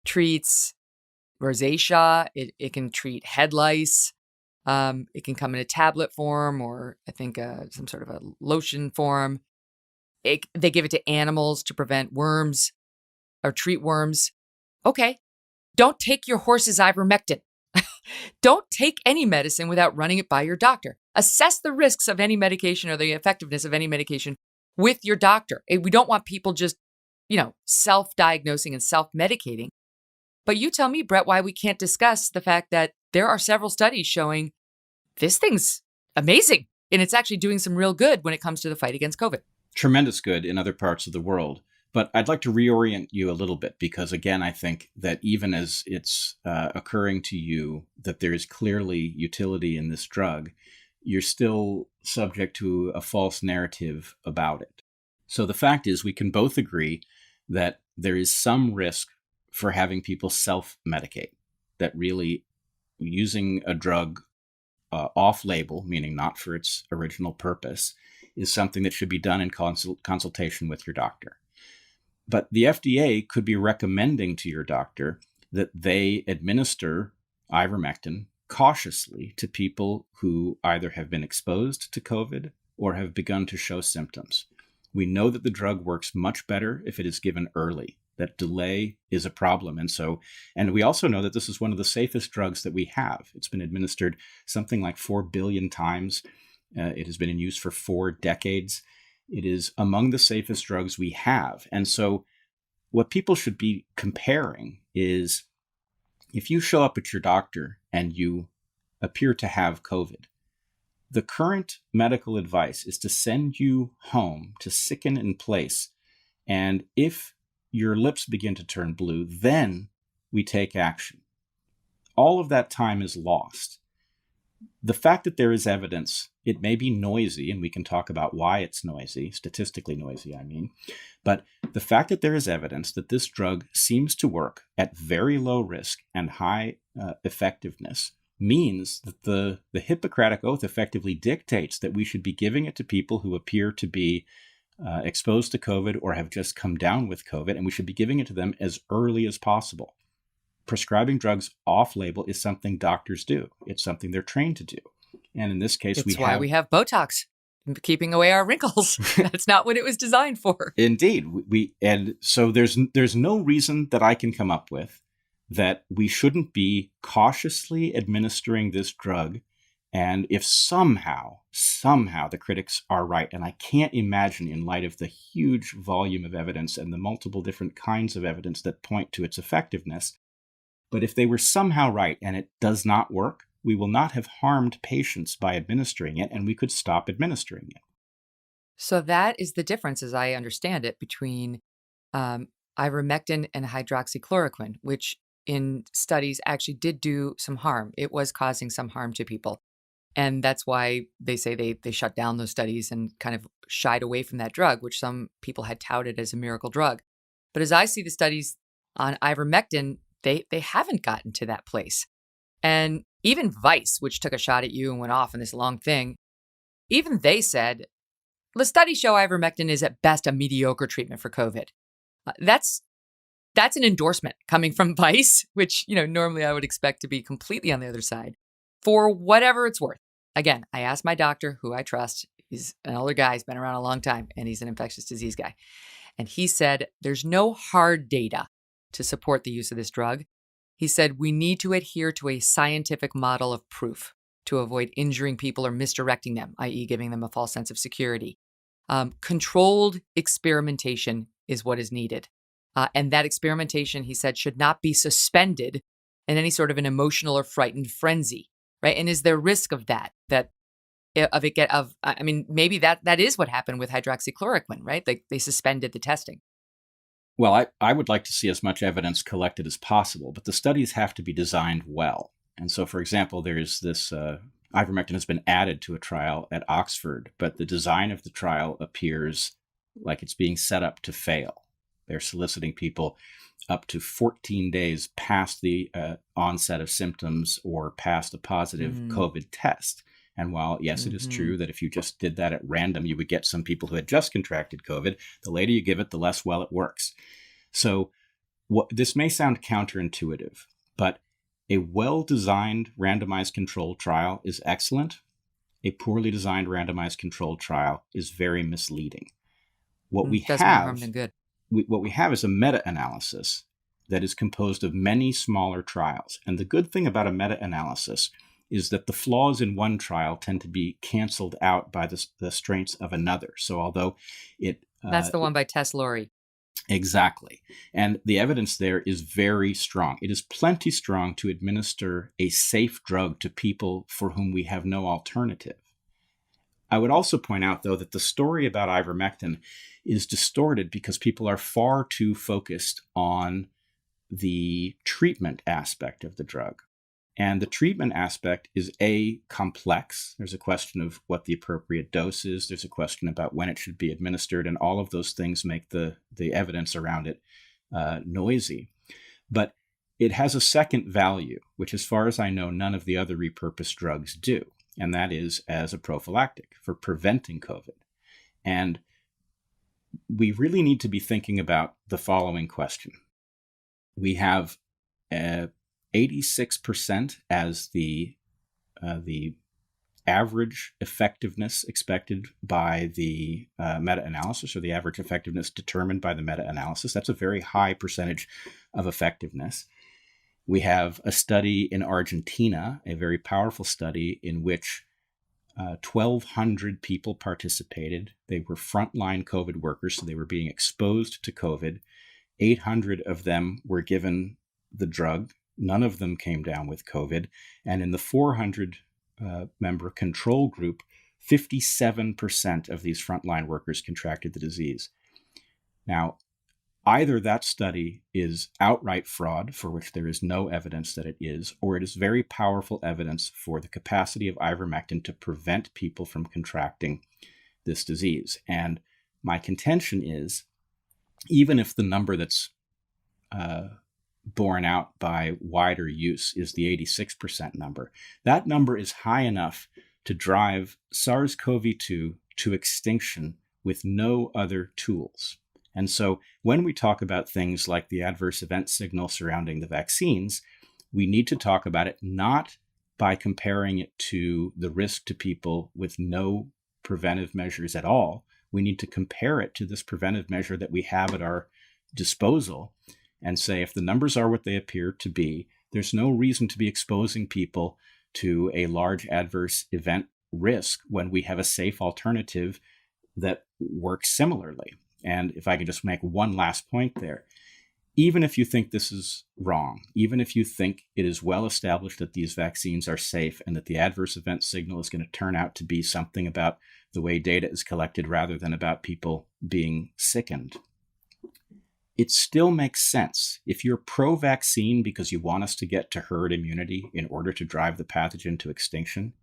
treats rosacea. It can treat head lice. It can come in a tablet form, or I think some sort of a lotion form. They give it to animals to prevent worms or treat worms. Okay, don't take your horse's ivermectin. Don't take any medicine without running it by your doctor. Assess the risks of any medication or the effectiveness of any medication with your doctor. We don't want people just, self-diagnosing and self-medicating. But you tell me, Bret, why we can't discuss the fact that there are several studies showing this thing's amazing, and it's actually doing some real good when it comes to the fight against COVID. Tremendous good in other parts of the world. But I'd like to reorient you a little bit, because, again, I think that even as it's occurring to you that there is clearly utility in this drug, you're still subject to a false narrative about it. So the fact is, we can both agree that there is some risk for having people self-medicate, that really using a drug off-label, meaning not for its original purpose, is something that should be done in consultation with your doctor. But the FDA could be recommending to your doctor that they administer ivermectin cautiously to people who either have been exposed to COVID or have begun to show symptoms. We know that the drug works much better if it is given early. That delay is a problem. And we also know that this is one of the safest drugs that we have. It's been administered something like 4 billion times. It has been in use for 4 decades. It is among the safest drugs we have. And so what people should be comparing is, if you show up at your doctor and you appear to have COVID, the current medical advice is to send you home to sicken in place. And if your lips begin to turn blue, then we take action. All of that time is lost. The fact that there is evidence, it may be noisy, and we can talk about why it's noisy, statistically noisy, I mean, but the fact that there is evidence that this drug seems to work at very low risk and high effectiveness means that the Hippocratic Oath effectively dictates that we should be giving it to people who appear to be exposed to COVID or have just come down with COVID, and we should be giving it to them as early as possible. Prescribing drugs off-label is something doctors do. It's something they're trained to do. And in this case, it's why we have Botox, keeping away our wrinkles. That's not what it was designed for. Indeed. And so there's no reason that I can come up with that we shouldn't be cautiously administering this drug. And if somehow the critics are right, and I can't imagine, in light of the huge volume of evidence and the multiple different kinds of evidence that point to its effectiveness, but if they were somehow right and it does not work, we will not have harmed patients by administering it, and we could stop administering it. So that is the difference, as I understand it, between ivermectin and hydroxychloroquine, which in studies actually did do some harm. It was causing some harm to people. And that's why they say they shut down those studies and kind of shied away from that drug, which some people had touted as a miracle drug. But as I see the studies on ivermectin, they haven't gotten to that place. And even Vice, which took a shot at you and went off on this long thing, even they said, the studies show ivermectin is at best a mediocre treatment for COVID. That's an endorsement coming from Vice, which, normally I would expect to be completely on the other side, for whatever it's worth. Again, I asked my doctor, who I trust. He's an older guy. He's been around a long time, and he's an infectious disease guy. And he said, there's no hard data to support the use of this drug. He said, we need to adhere to a scientific model of proof to avoid injuring people or misdirecting them, i.e. giving them a false sense of security. Controlled experimentation is what is needed. And that experimentation, he said, should not be suspended in any sort of an emotional or frightened frenzy, right? And is there risk of that? Maybe that is what happened with hydroxychloroquine, right? They suspended the testing. Well, I would like to see as much evidence collected as possible, but the studies have to be designed well. And so, for example, there's this ivermectin has been added to a trial at Oxford, but the design of the trial appears like it's being set up to fail. They're soliciting people up to 14 days past the onset of symptoms or past a positive COVID test. And while, yes, it is true that if you just did that at random, you would get some people who had just contracted COVID, the later you give it, the less well it works. So this may sound counterintuitive, but a well-designed randomized controlled trial is excellent. A poorly designed randomized controlled trial is very misleading. What we Does more harm than good. What we have is a meta-analysis that is composed of many smaller trials. And the good thing about a meta-analysis is that the flaws in one trial tend to be canceled out by the strengths of another. So although it... That's the one by Tess Lowry. Exactly. And the evidence there is very strong. It is plenty strong to administer a safe drug to people for whom we have no alternative. I would also point out, though, that the story about ivermectin is distorted because people are far too focused on the treatment aspect of the drug. And the treatment aspect is complex. There's a question of what the appropriate dose is. There's a question about when it should be administered. And all of those things make the evidence around it noisy. But it has a second value, which, as far as I know, none of the other repurposed drugs do. and that is as a prophylactic for preventing COVID. And we really need to be thinking about the following question. We have 86% as the average effectiveness expected by the meta-analysis, or the average effectiveness determined by the meta-analysis. That's a very high percentage of effectiveness. We have a study in Argentina, a very powerful study in which 1,200 people participated. They were frontline COVID workers, so they were being exposed to COVID. 800 of them were given the drug. None of them came down with COVID. And in the 400 member control group, 57% of these frontline workers contracted the disease. Now, either that study is outright fraud, for which there is no evidence that it is, or it is very powerful evidence for the capacity of ivermectin to prevent people from contracting this disease. And my contention is, even if the number that's borne out by wider use is the 86% number, that number is high enough to drive SARS-CoV-2 to extinction with no other tools. And so when we talk about things like the adverse event signal surrounding the vaccines, we need to talk about it not by comparing it to the risk to people with no preventive measures at all. We need to compare it to this preventive measure that we have at our disposal and say, if the numbers are what they appear to be, there's no reason to be exposing people to a large adverse event risk when we have a safe alternative that works similarly. And if I can just make one last point there, even if you think this is wrong, even if you think it is well established that these vaccines are safe and that the adverse event signal is going to turn out to be something about the way data is collected rather than about people being sickened, it still makes sense. If you're pro-vaccine because you want us to get to herd immunity in order to drive the pathogen to extinction,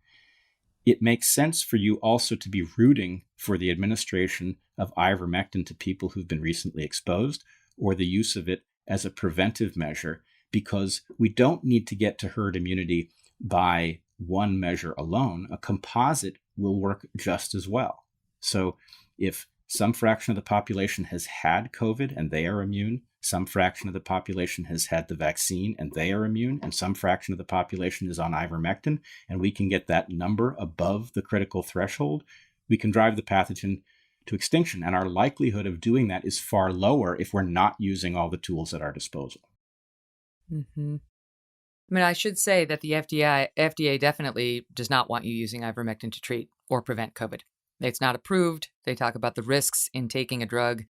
it makes sense for you also to be rooting for the administration of ivermectin to people who've been recently exposed, or the use of it as a preventive measure, because we don't need to get to herd immunity by one measure alone. A composite will work just as well. So if some fraction of the population has had COVID and they are immune, some fraction of the population has had the vaccine and they are immune, and some fraction of the population is on ivermectin, and we can get that number above the critical threshold, we can drive the pathogen to extinction. And our likelihood of doing that is far lower if we're not using all the tools at our disposal. Mm-hmm. I mean, I should say that the FDA definitely does not want you using ivermectin to treat or prevent COVID. It's not approved. They talk about the risks in taking a drug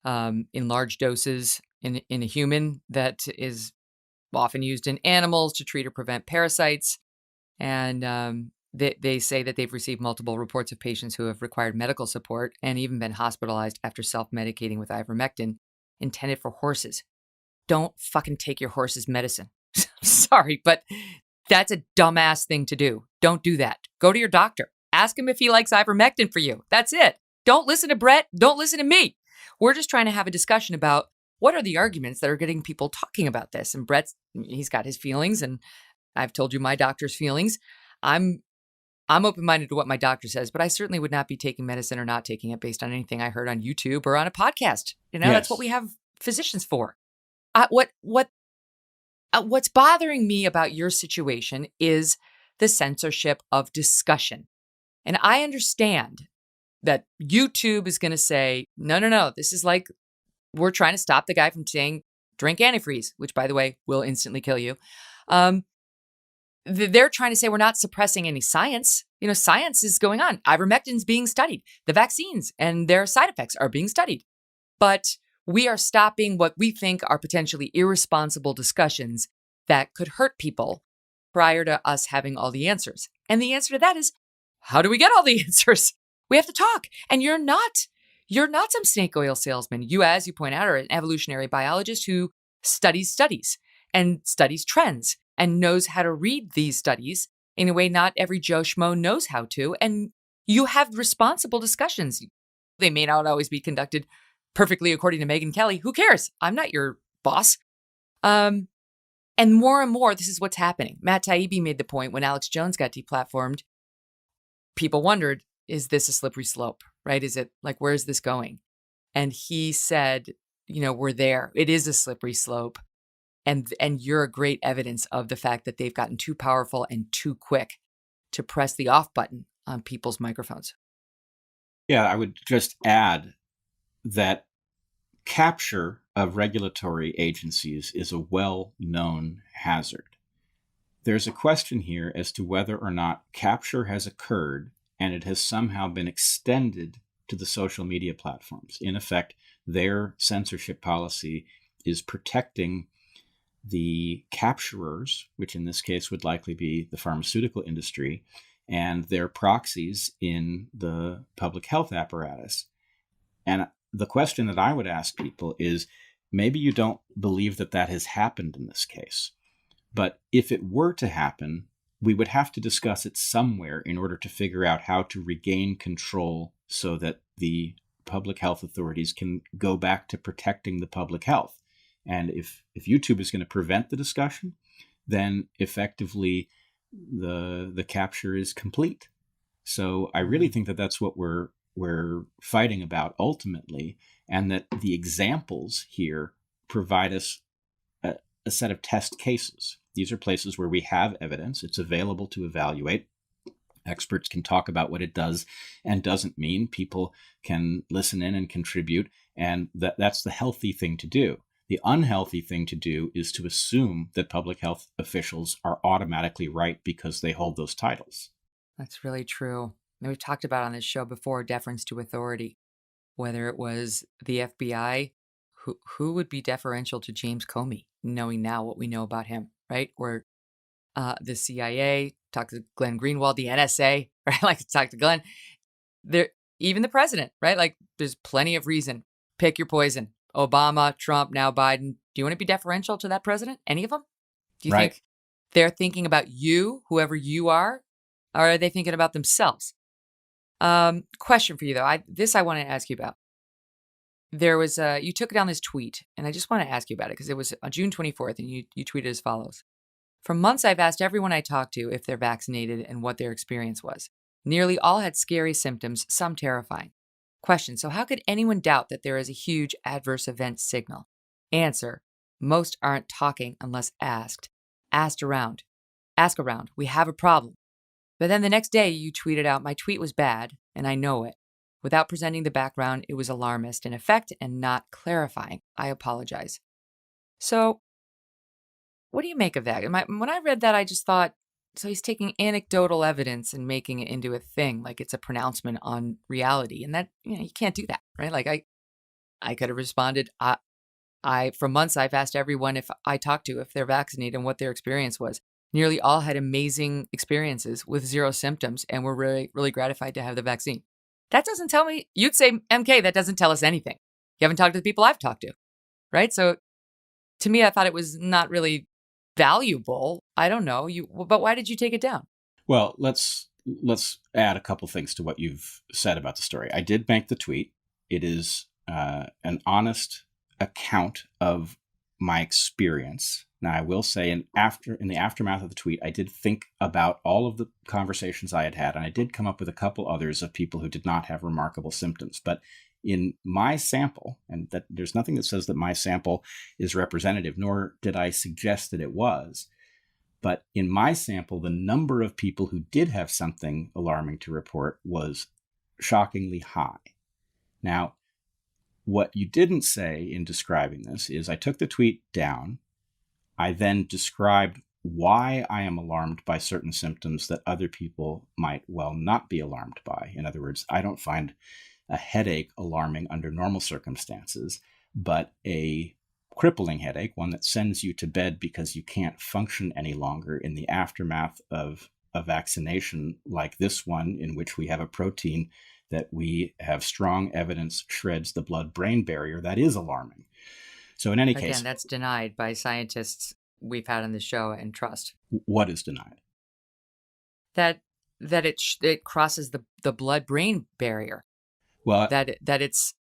in large doses in a human that is often used in animals to treat or prevent parasites. And they say that they've received multiple reports of patients who have required medical support and even been hospitalized after self-medicating with ivermectin intended for horses. Don't fucking take your horse's medicine. Sorry, but that's a dumbass thing to do. Don't do that. Go to your doctor. Ask him if he likes ivermectin for you. That's it. Don't listen to Bret. Don't listen to me. We're just trying to have a discussion about what are the arguments that are getting people talking about this. And he's got his feelings, and I've told you my doctor's feelings. I'm open-minded to what my doctor says, but I certainly would not be taking medicine or not taking it based on anything I heard on YouTube or on a podcast. You know, That's what we have physicians for. What's bothering me about your situation is the censorship of discussion. And I understand that YouTube is going to say, no, this is like, we're trying to stop the guy from saying, drink antifreeze, which, by the way, will instantly kill you. They're trying to say we're not suppressing any science. You know, science is going on. Ivermectin's being studied. The vaccines and their side effects are being studied. But we are stopping what we think are potentially irresponsible discussions that could hurt people prior to us having all the answers. And the answer to that is, how do we get all the answers? We have to talk. And you're not some snake oil salesman. You, as you point out, are an evolutionary biologist who studies studies and studies trends and knows how to read these studies in a way not every Joe Schmo knows how to. And you have responsible discussions. They may not always be conducted perfectly according to Megyn Kelly. Who cares? I'm not your boss. And more, this is what's happening. Matt Taibbi made the point when Alex Jones got deplatformed. people wondered, is this a slippery slope, right? Is it like, where's this going? And he said, we're there. It is a slippery slope. And you're a great evidence of the fact that they've gotten too powerful and too quick to press the off button on people's microphones. Yeah, I would just add that capture of regulatory agencies is a well-known hazard. There's a question here as to whether or not capture has occurred and it has somehow been extended to the social media platforms. In effect, their censorship policy is protecting the capturers, which in this case would likely be the pharmaceutical industry, and their proxies in the public health apparatus. And the question that I would ask people is, maybe you don't believe that that has happened in this case. But if it were to happen, we would have to discuss it somewhere in order to figure out how to regain control so that the public health authorities can go back to protecting the public health. And if YouTube is going to prevent the discussion, then effectively the capture is complete. So I really think that that's what we're fighting about ultimately, and that the examples here provide us a set of test cases. These are places where we have evidence. It's available to evaluate. Experts can talk about what it does and doesn't mean. People can listen in and contribute, and that's the healthy thing to do. The unhealthy thing to do is to assume that public health officials are automatically right because they hold those titles. That's really true. And we've talked about on this show before, deference to authority, whether it was the FBI, who would be deferential to James Comey, knowing now what we know about him, right? Or the CIA, talk to Glenn Greenwald, the NSA, right? I like to talk to Glenn. Even the president, right? Like, there's plenty of reason. Pick your poison. Obama, Trump, now Biden. Do you want to be deferential to that president? Any of them? Do you think they're thinking about you, whoever you are, or are they thinking about themselves? Question for you, though. I want to ask you about. There was you took down this tweet, and I just want to ask you about it because it was on June 24th, and you tweeted as follows. For months, I've asked everyone I talked to if they're vaccinated and what their experience was. Nearly all had scary symptoms, some terrifying. Question, so how could anyone doubt that there is a huge adverse event signal? Answer, most aren't talking unless asked. Ask around. We have a problem. But then the next day you tweeted out, my tweet was bad, and I know it. Without presenting the background, it was alarmist in effect and not clarifying. I apologize. So what do you make of that? When I read that, I just thought, so he's taking anecdotal evidence and making it into a thing, like it's a pronouncement on reality. And that, you can't do that, right? Like I could have responded, for months, I've asked everyone if I talked to if they're vaccinated and what their experience was. Nearly all had amazing experiences with zero symptoms and were really, really gratified to have the vaccine. That doesn't tell me, you'd say, MK, that doesn't tell us anything. You haven't talked to the people I've talked to, right? So to me, I thought it was not really valuable. I don't know. But why did you take it down? Well, let's add a couple things to what you've said about the story. I did make the tweet. It is an honest account of my experience. Now, I will say, in the aftermath of the tweet, I did think about all of the conversations I had had, and I did come up with a couple others of people who did not have remarkable symptoms. But in my sample, and that there's nothing that says that my sample is representative, nor did I suggest that it was. But in my sample, the number of people who did have something alarming to report was shockingly high. Now, what you didn't say in describing this is I took the tweet down. I then described why I am alarmed by certain symptoms that other people might well not be alarmed by. In other words, I don't find a headache alarming under normal circumstances, but a crippling headache, one that sends you to bed because you can't function any longer in the aftermath of a vaccination like this one, in which we have a protein that we have strong evidence shreds the blood-brain barrier, that is alarming. So in any case... Again, that's denied by scientists we've had on the show and trust. What is denied? That it crosses the blood-brain barrier. Well, that it's...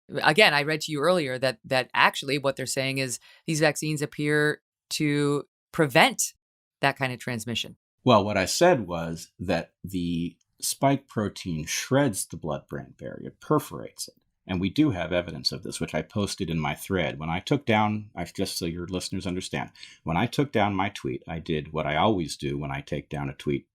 Again, I read to you earlier that actually what they're saying is these vaccines appear to prevent that kind of transmission. Well, what I said was that the spike protein shreds the blood-brain barrier, perforates it. And we do have evidence of this, which I posted in my thread. When I took down, just so your listeners understand, when I took down my tweet, I did what I always do when I take down a tweet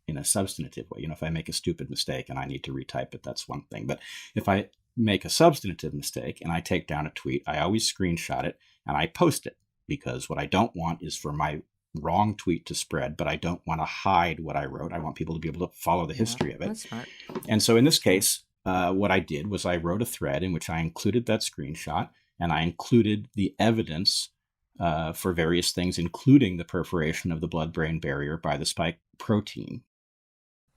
in a substantive way. If I make a stupid mistake and I need to retype it, that's one thing. But if I make a substantive mistake and I take down a tweet, I always screenshot it and I post it, because what I don't want is for my wrong tweet to spread, but I don't want to hide what I wrote. I want people to be able to follow the history of it. That's smart. And so in this case, what I did was I wrote a thread in which I included that screenshot, and I included the evidence for various things, including the perforation of the blood-brain barrier by the spike protein.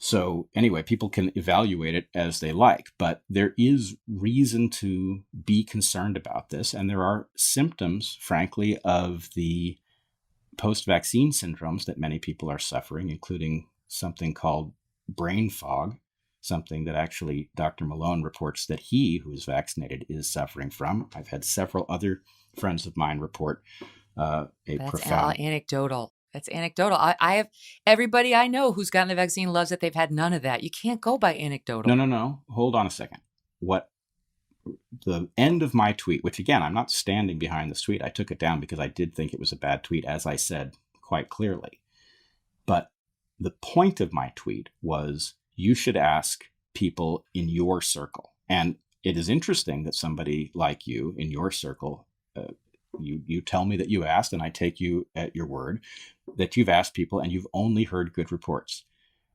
So anyway, people can evaluate it as they like, but there is reason to be concerned about this. And there are symptoms, frankly, of the post-vaccine syndromes that many people are suffering, including something called brain fog, something that actually Dr. Malone reports that he, who is vaccinated, is suffering from. I've had several other friends of mine report That's profound... anecdotal. That's anecdotal. I have everybody I know who's gotten the vaccine loves that they've had none of that. You can't go by anecdotal. No. Hold on a second. What the end of my tweet, which again, I'm not standing behind this tweet. I took it down because I did think it was a bad tweet, as I said quite clearly. But the point of my tweet was, you should ask people in your circle. And it is interesting that somebody like you in your circle, you tell me that you asked, and I take you at your word that you've asked people and you've only heard good reports,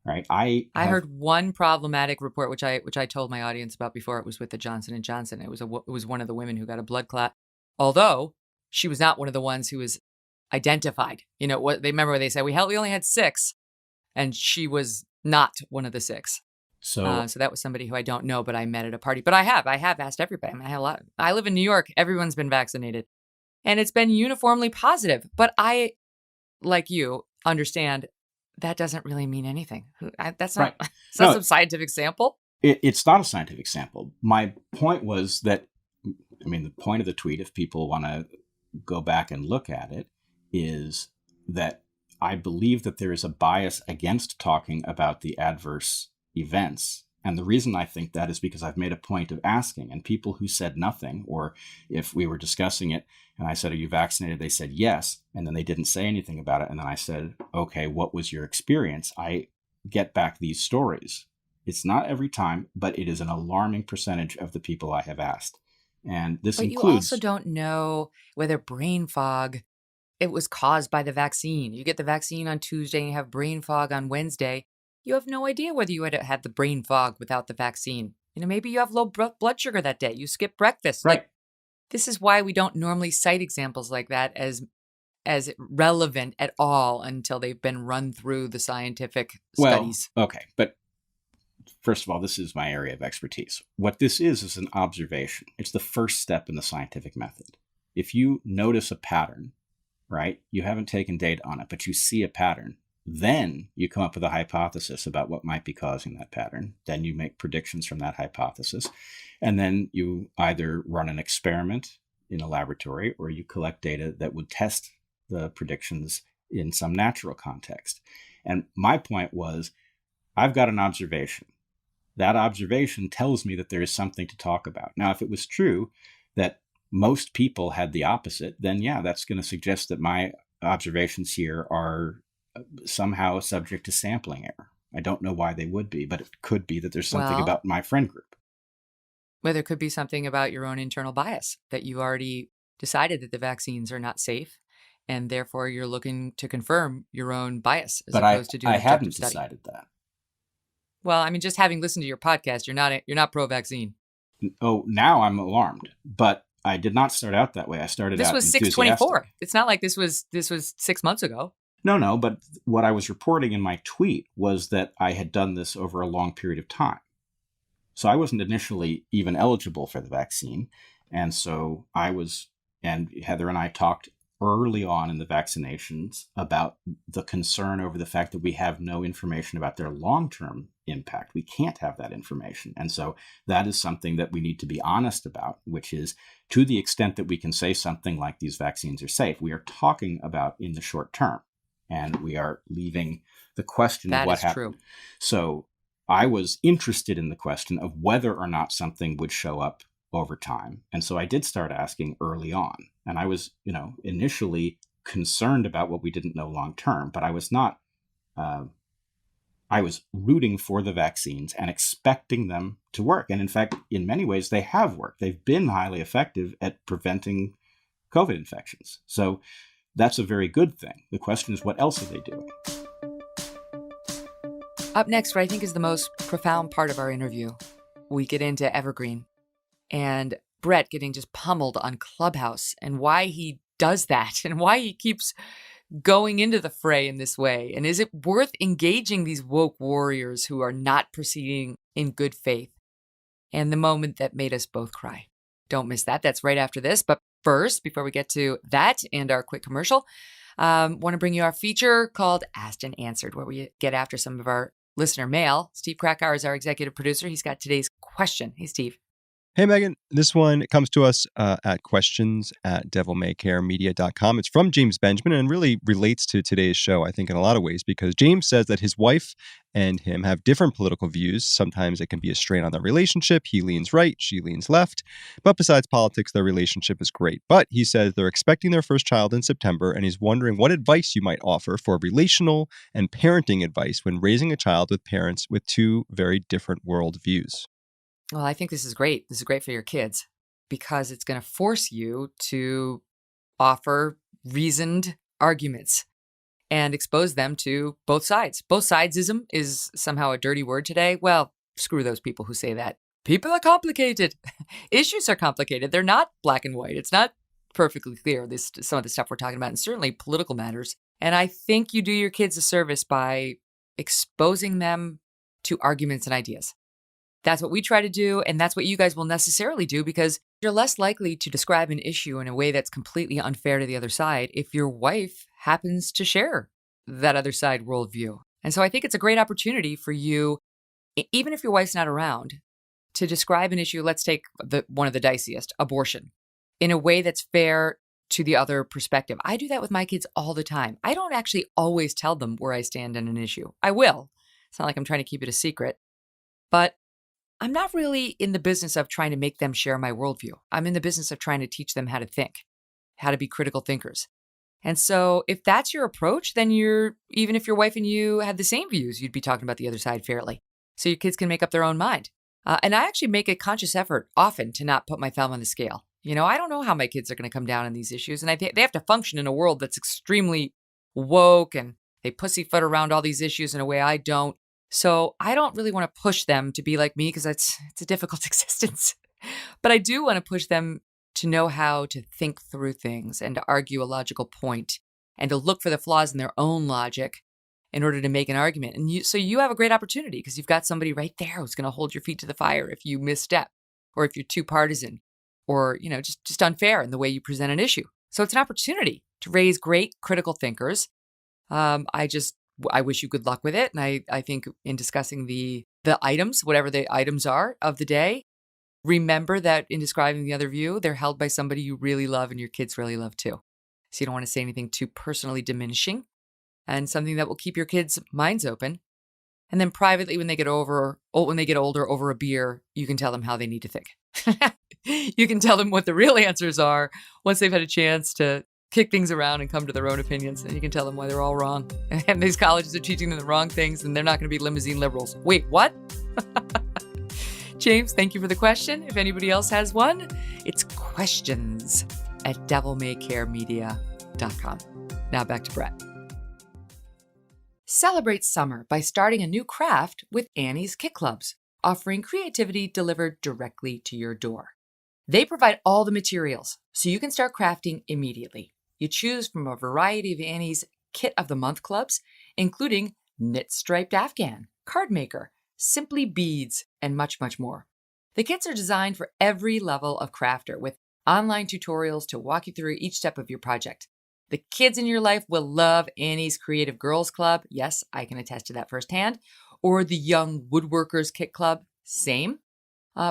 right? I heard one problematic report, which I told my audience about before. It was with the Johnson & Johnson. It was one of the women who got a blood clot, although she was not one of the ones who was identified. What they remember, they said we only had 6, and she was not one of the 6. So that was somebody who I don't know, but I met at a party. But I have asked everybody. I had a lot. I live in New York. Everyone's been vaccinated, and it's been uniformly positive. But I, like you, understand that doesn't really mean anything. That's not, right. It's not some scientific sample. It's not a scientific sample. My point was that, the point of the tweet, if people want to go back and look at it, is that I believe that there is a bias against talking about the adverse events. And the reason I think that is because I've made a point of asking, and people who said nothing, or if we were discussing it and I said, are you vaccinated? They said yes. And then they didn't say anything about it. And then I said, okay, what was your experience? I get back these stories. It's not every time, but it is an alarming percentage of the people I have asked. And this includes... But you also don't know whether brain fog, it was caused by the vaccine. You get the vaccine on Tuesday and you have brain fog on Wednesday. You have no idea whether you had the brain fog without the vaccine. Maybe you have low blood sugar that day. You skip breakfast. Right. This is why we don't normally cite examples like that as relevant at all until they've been run through the scientific studies. Okay. But first of all, this is my area of expertise. What this is an observation. It's the first step in the scientific method. If you notice a pattern, right, you haven't taken data on it, but you see a pattern, then you come up with a hypothesis about what might be causing that pattern. Then you make predictions from that hypothesis. And then you either run an experiment in a laboratory or you collect data that would test the predictions in some natural context. And my point was, I've got an observation. That observation tells me that there is something to talk about. Now, if it was true that most people had the opposite, then yeah, that's going to suggest that my observations here are somehow subject to sampling error. I don't know why they would be, but it could be that there's something about my friend group. Well, there could be something about your own internal bias, that you already decided that the vaccines are not safe, and therefore you're looking to confirm your own bias as opposed to doing I an objective hadn't study. decided that. Well, just having listened to your podcast, you're not pro-vaccine. Oh, now I'm alarmed, but I did not start out that way. I started out enthusiastic. This was 6/24. It's not like this was 6 months ago. No, but what I was reporting in my tweet was that I had done this over a long period of time. So I wasn't initially even eligible for the vaccine. And so and Heather and I talked early on in the vaccinations about the concern over the fact that we have no information about their long-term impact. We can't have that information. And so that is something that we need to be honest about, which is, to the extent that we can say something like these vaccines are safe, we are talking about in the short term. and we are leaving the question of That what is happened. true. So I was interested in the question of whether or not something would show up over time. And so I did start asking early on. And I was, initially concerned about what we didn't know long term, but I was not, I was rooting for the vaccines and expecting them to work. And in fact, in many ways, they have worked. They've been highly effective at preventing COVID infections. So that's a very good thing. The question is, what else are they doing? Up next, what I think is the most profound part of our interview, we get into Evergreen and Bret getting just pummeled on Clubhouse and why he does that and why he keeps going into the fray in this way. And is it worth engaging these woke warriors who are not proceeding in good faith? And the moment that made us both cry. Don't miss that. That's right after this. But first, before we get to that and our quick commercial, want to bring you our feature called Asked and Answered, where we get after some of our listener mail. Steve Krakauer is our executive producer. He's got today's question. Hey, Steve. Hey, Megyn. This one comes to us at questions@devilmaycaremedia.com. It's from James Benjamin and really relates to today's show, I think, in a lot of ways, because James says that his wife and him have different political views. Sometimes it can be a strain on their relationship. He leans right, she leans left. But besides politics, their relationship is great. But he says they're expecting their first child in September, and he's wondering what advice you might offer for relational and parenting advice when raising a child with parents with two very different worldviews. Well, I think this is great. This is great for your kids because it's going to force you to offer reasoned arguments and expose them to both sides. Both sidesism is somehow a dirty word today. Well, screw those people who say that. People are complicated. Issues are complicated. They're not black and white. It's not perfectly clear, some of the stuff we're talking about, and certainly political matters. And I think you do your kids a service by exposing them to arguments and ideas. That's what we try to do, and that's what you guys will necessarily do because you're less likely to describe an issue in a way that's completely unfair to the other side if your wife happens to share that other side worldview. And so I think it's a great opportunity for you, even if your wife's not around, to describe an issue. Let's take one of the diciest, abortion, in a way that's fair to the other perspective. I do that with my kids all the time. I don't actually always tell them where I stand on an issue. I will. It's not like I'm trying to keep it a secret, but I'm not really in the business of trying to make them share my worldview. I'm in the business of trying to teach them how to think, how to be critical thinkers. And so if that's your approach, then even if your wife and you had the same views, you'd be talking about the other side fairly. So your kids can make up their own mind. And I actually make a conscious effort often to not put my thumb on the scale. I don't know how my kids are going to come down on these issues. And they have to function in a world that's extremely woke and they pussyfoot around all these issues in a way I don't. So I don't really want to push them to be like me because it's a difficult existence. But I do want to push them to know how to think through things and to argue a logical point and to look for the flaws in their own logic in order to make an argument. And so you have a great opportunity because you've got somebody right there who's going to hold your feet to the fire if you misstep or if you're too partisan or, just unfair in the way you present an issue. So it's an opportunity to raise great critical thinkers. I wish you good luck with it. And I think in discussing the items, whatever the items are of the day, remember that in describing the other view, they're held by somebody you really love and your kids really love too. So you don't want to say anything too personally diminishing and something that will keep your kids' minds open. And then privately, when they get older over a beer, you can tell them how they need to think. You can tell them what the real answers are once they've had a chance to kick things around and come to their own opinions. And you can tell them why they're all wrong. And these colleges are teaching them the wrong things and they're not going to be limousine liberals. Wait, what? James, thank you for the question. If anybody else has one, it's questions@devilmaycaremedia.com. Now back to Bret. Celebrate summer by starting a new craft with Annie's Kit Clubs, offering creativity delivered directly to your door. They provide all the materials, so you can start crafting immediately. You choose from a variety of Annie's Kit of the Month clubs, including Knit Striped Afghan, Card Maker, Simply Beads, and much, much more. The kits are designed for every level of crafter with online tutorials to walk you through each step of your project. The kids in your life will love Annie's Creative Girls Club. Yes, I can attest to that firsthand. Or the Young Woodworkers Kit Club. Same.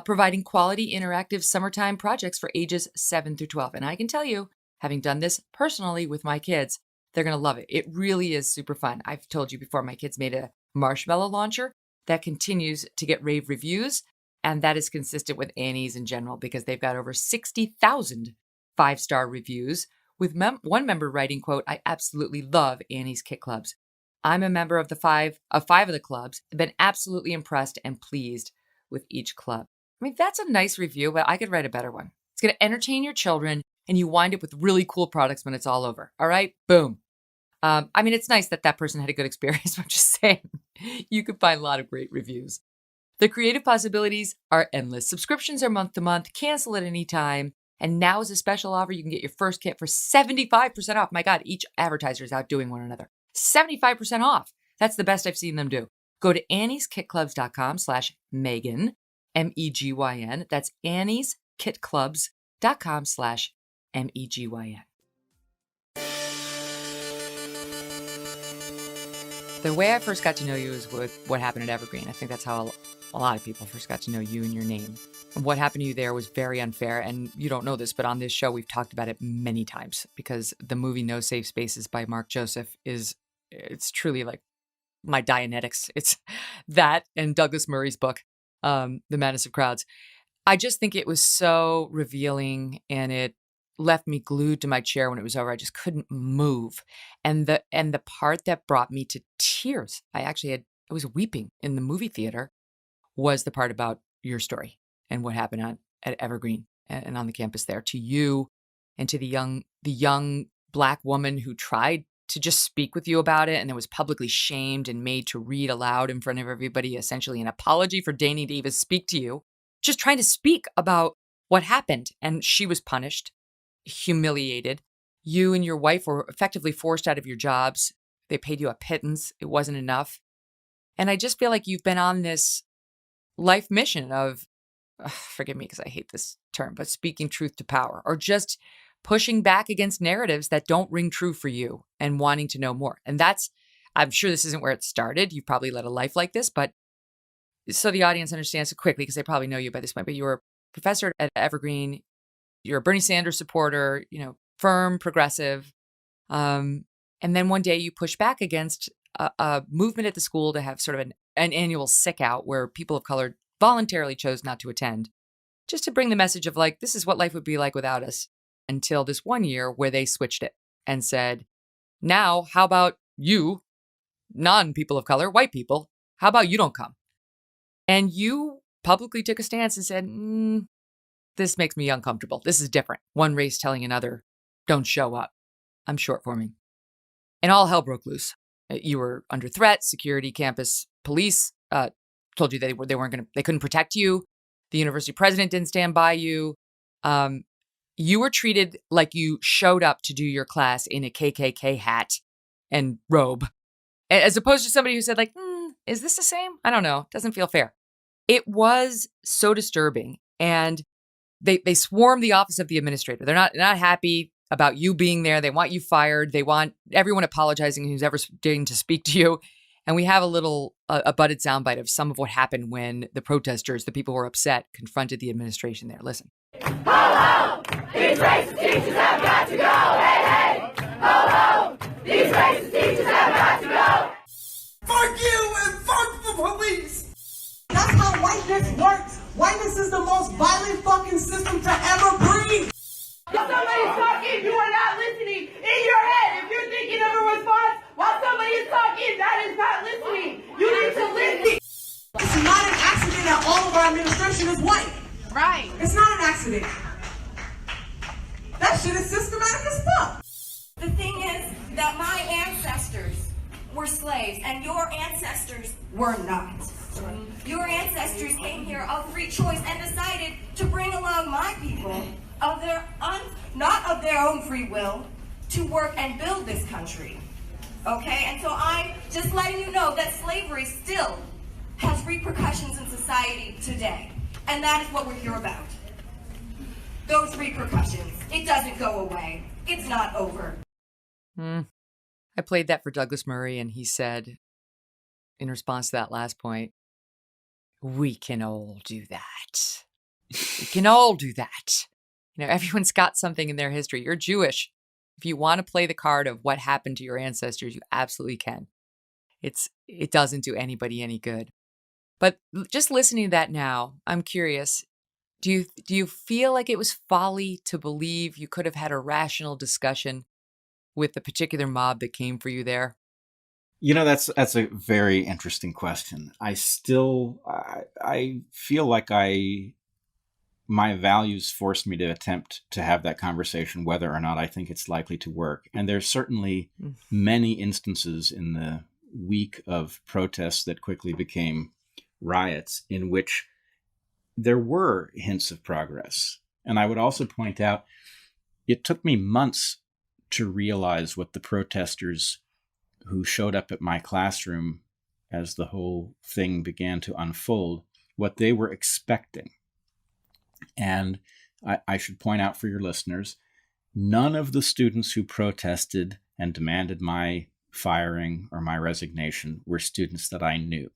Providing quality interactive summertime projects for ages 7 through 12. And I can tell you, having done this personally with my kids, They're going to love it. It really is super fun. I've told you before, my kids made a marshmallow launcher that continues to get rave reviews. And that is consistent with Annie's in general because they've got over 60,000 5-star reviews with one member writing, quote, "I absolutely love Annie's Kit Clubs. I'm a member of five of the clubs, been absolutely impressed and pleased with each club." I mean, that's a nice review, but I could write a better one. It's going to entertain your children and you wind up with really cool products when it's all over. All right, boom. I mean, it's nice that person had a good experience. I'm just saying, you could find a lot of great reviews. The creative possibilities are endless. Subscriptions are month to month, cancel at any time. And now is a special offer. You can get your first kit for 75% off. My God, each advertiser is outdoing one another. 75% off. That's the best I've seen them do. Go to annieskitclubs.com/Megyn, Megyn. That's annieskitclubs.com/Megyn. The way I first got to know you is with what happened at Evergreen. I think that's how a lot of people first got to know you and your name. And what happened to you there was very unfair. And you don't know this, but on this show, we've talked about it many times because the movie No Safe Spaces by Mark Joseph it's truly like my Dianetics. It's that and Douglas Murray's book, The Madness of Crowds. I just think it was so revealing and it left me glued to my chair when it was over. I just couldn't move. And the part that brought me to tears, I was weeping in the movie theater, was the part about your story and what happened at Evergreen and on the campus there to you and to the young Black woman who tried to just speak with you about it and then was publicly shamed and made to read aloud in front of everybody, essentially an apology for deigning to even speak to you, just trying to speak about what happened. And she was punished, humiliated. You and your wife were effectively forced out of your jobs. They paid you a pittance. It wasn't enough. And I just feel like you've been on this life mission of, forgive me because I hate this term, but speaking truth to power, or just pushing back against narratives that don't ring true for you and wanting to know more. And I'm sure this isn't where it started. You've probably led a life like this, but so the audience understands it quickly because they probably know you by this point, but you were a professor at Evergreen. You're a Bernie Sanders supporter, firm, progressive. And then one day you push back against a movement at the school to have sort of an annual sick out where people of color voluntarily chose not to attend, just to bring the message of like, this is what life would be like without us, until this one year where they switched it and said, now, how about you, non-people of color, white people, how about you don't come? And you publicly took a stance and said, this makes me uncomfortable. This is different. One race telling another, don't show up. I'm short forming. And all hell broke loose. You were under threat. Security, campus, police told you they couldn't protect you. The university president didn't stand by you. You were treated like you showed up to do your class in a KKK hat and robe, as opposed to somebody who said like, is this the same? I don't know. Doesn't feel fair. It was so disturbing. And they swarm the office of the administrator. They're not happy about you being there. They want you fired. They want everyone apologizing who's ever deigned to speak to you. And we have a budded soundbite of some of what happened when the protesters, the people who were upset, confronted the administration there. Listen. Ho, ho! These racist teachers have got to go! Hey, hey! Ho, ho! These racist teachers have got to go! Fuck you and fuck the police! That's how whiteness works! Whiteness is the most violent fucking system to ever breathe! If somebody's talking, you are not listening in your head. If you're thinking of a response while somebody is talking, that is not listening. You need to listen. It's not an accident that all of our administration is white. Right. It's not an accident. That shit is systematic as fuck. The thing is that my ancestors were slaves and your ancestors were not. Your ancestors came here of free choice and decided to bring along my people not of their own free will to work and build this country. Okay? And so I'm just letting you know that slavery still has repercussions in society today. And that is what we're here about. Those repercussions. It doesn't go away. It's not over. I played that for Douglas Murray, and he said, in response to that last point, we can all do that. We can all do that. Everyone's got something in their history. You're Jewish. If you want to play the card of what happened to your ancestors, you absolutely can. It doesn't do anybody any good. But just listening to that now, I'm curious. Do you feel like it was folly to believe you could have had a rational discussion with the particular mob that came for you there? That's a very interesting question. I feel like my values force me to attempt to have that conversation, whether or not I think it's likely to work. And there's certainly many instances in the week of protests that quickly became riots in which there were hints of progress. And I would also point out, it took me months to realize what the protesters who showed up at my classroom as the whole thing began to unfold, what they were expecting. And I should point out for your listeners, none of the students who protested and demanded my firing or my resignation were students that I knew.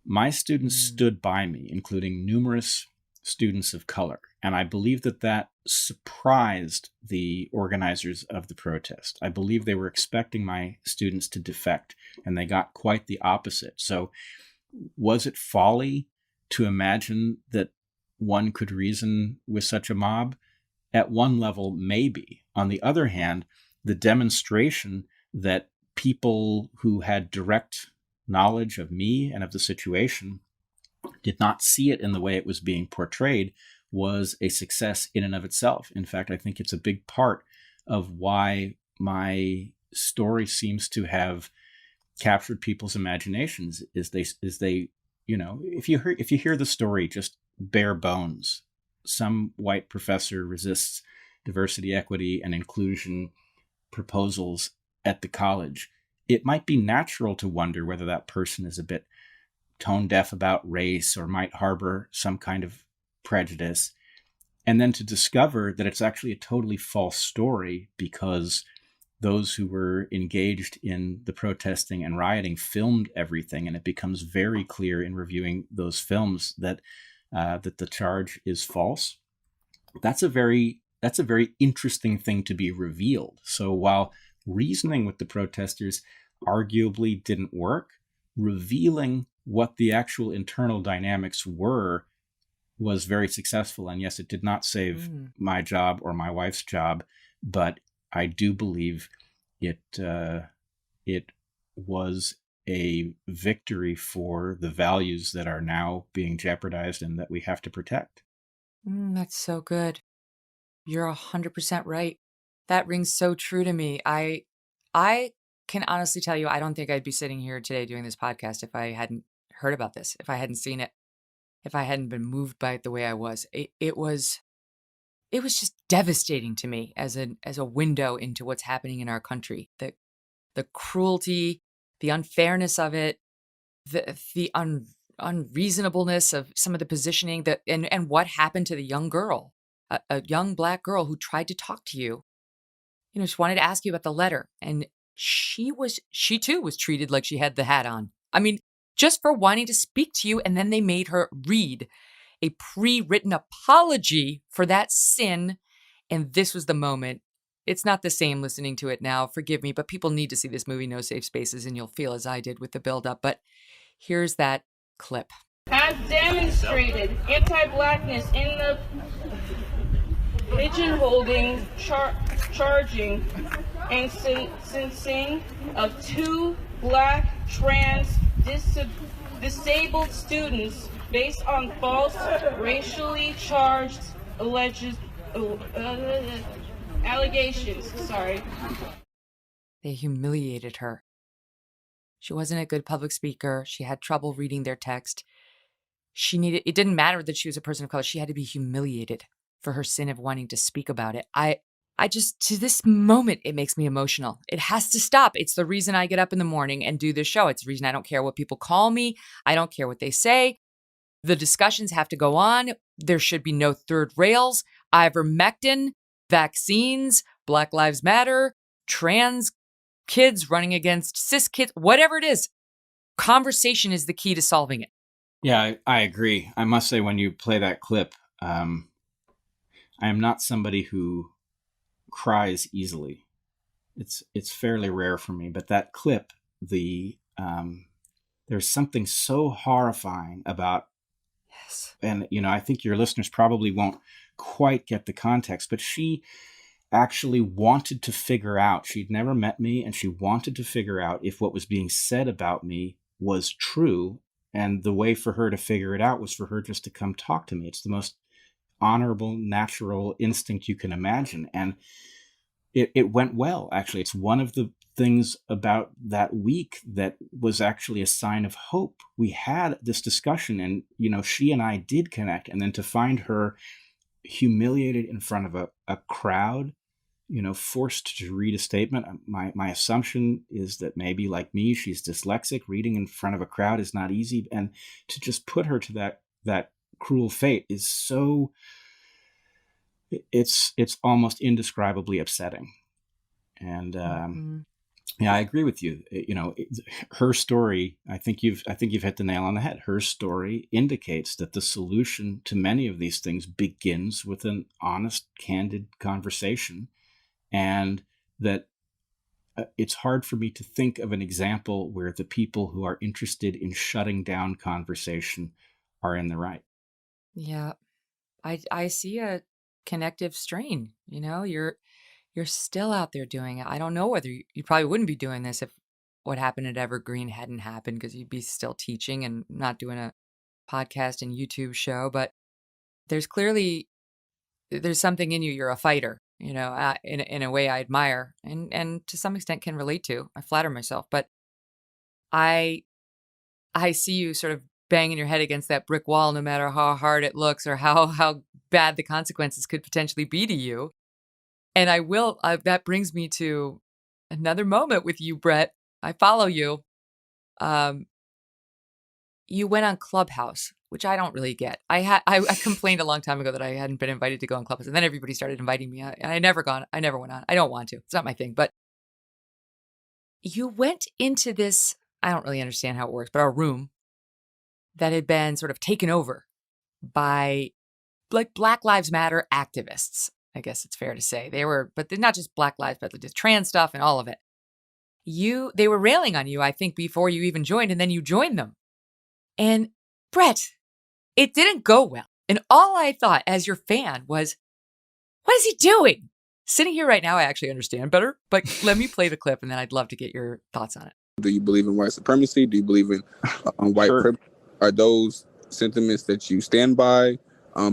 My students stood by me, including numerous students of color. And I believe that surprised the organizers of the protest. I believe they were expecting my students to defect, and they got quite the opposite. So was it folly to imagine that one could reason with such a mob? At one level, maybe. On the other hand, the demonstration that people who had direct knowledge of me and of the situation did not see it in the way it was being portrayed was a success in and of itself. In fact, I think it's a big part of why my story seems to have captured people's imaginations. Is they if you hear the story just bare bones, some white professor resists diversity, equity, and inclusion proposals at the college, it might be natural to wonder whether that person is a bit tone deaf about race or might harbor some kind of prejudice. And then to discover that it's actually a totally false story because those who were engaged in the protesting and rioting filmed everything. And it becomes very clear in reviewing those films that the charge is false. That's a very interesting thing to be revealed. So while reasoning with the protesters arguably didn't work, revealing what the actual internal dynamics were was very successful. And yes, it did not save my job or my wife's job, but I do believe it was a victory for the values that are now being jeopardized and that we have to protect. That's so good. You're 100% right. That rings so true to me. I can honestly tell you, I don't think I'd be sitting here today doing this podcast if I hadn't heard about this, if I hadn't seen it, if I hadn't been moved by it the way I was. It was just devastating to me as a window into what's happening in our country. The cruelty, the unfairness of it, the unreasonableness of some of the positioning and what happened to the young girl, a young Black girl who tried to talk to you. She wanted to ask you about the letter, and she too was treated like she had the hat on. I mean, just for wanting to speak to you, and then they made her read a pre-written apology for that sin, and this was the moment. It's not the same listening to it now, forgive me, but people need to see this movie, No Safe Spaces, and you'll feel as I did with the build-up. But here's that clip. Has demonstrated anti-Blackness in the pigeonholing, charging, and sentencing of 2 Black trans disabled students based on false racially charged allegations. They humiliated her. She wasn't a good public speaker. She had trouble reading their text. It didn't matter that she was a person of color. She had to be humiliated for her sin of wanting to speak about it. I just, to this moment, it makes me emotional. It has to stop. It's the reason I get up in the morning and do this show. It's the reason I don't care what people call me. I don't care what they say. The discussions have to go on. There should be no third rails. Ivermectin, vaccines, Black Lives Matter, trans kids running against cis kids, whatever it is. Conversation is the key to solving it. Yeah, I agree. I must say, when you play that clip, I am not somebody who cries easily. It's fairly rare for me, but that clip, there's something so horrifying about, Yes. and I think your listeners probably won't quite get the context, but she actually wanted to figure out, she'd never met me, and she wanted to figure out if what was being said about me was true. And the way for her to figure it out was for her just to come talk to me. It's the most honorable, natural instinct you can imagine. And it went well, actually. It's one of the things about that week that was actually a sign of hope. We had this discussion, and, she and I did connect. And then to find her humiliated in front of a crowd, forced to read a statement. My assumption is that maybe, like me, she's dyslexic. Reading in front of a crowd is not easy. And to just put her to that cruel fate is so, it's almost indescribably upsetting. And yeah, I agree with you. Her story, I think you've hit the nail on the head. Her story indicates that the solution to many of these things begins with an honest, candid conversation, and that it's hard for me to think of an example where the people who are interested in shutting down conversation are in the right. Yeah. I see a connective strain. You're still out there doing it. I don't know whether you probably wouldn't be doing this if what happened at Evergreen hadn't happened, because you'd be still teaching and not doing a podcast and YouTube show. But there's something in you. You're a fighter, in a way I admire and to some extent can relate to. I flatter myself, but I see you sort of banging your head against that brick wall, no matter how hard it looks or how bad the consequences could potentially be to you. And that brings me to another moment with you, Bret. I follow you. You went on Clubhouse, which I don't really get. I complained a long time ago that I hadn't been invited to go on Clubhouse, and then everybody started inviting me, and I never went on. I don't want to. It's not my thing. But you went into this, I don't really understand how it works, but a room that had been sort of taken over by like Black Lives Matter activists. I guess it's fair to say but they're not just Black Lives, but just trans stuff and all of it. They were railing on you, I think, before you even joined, and then you joined them. And Bret, it didn't go well. And all I thought as your fan was, what is he doing? Sitting here right now, I actually understand better, but let me play the clip and then I'd love to get your thoughts on it. Do you believe in white supremacy? Do you believe in white privilege? Are those sentiments that you stand by?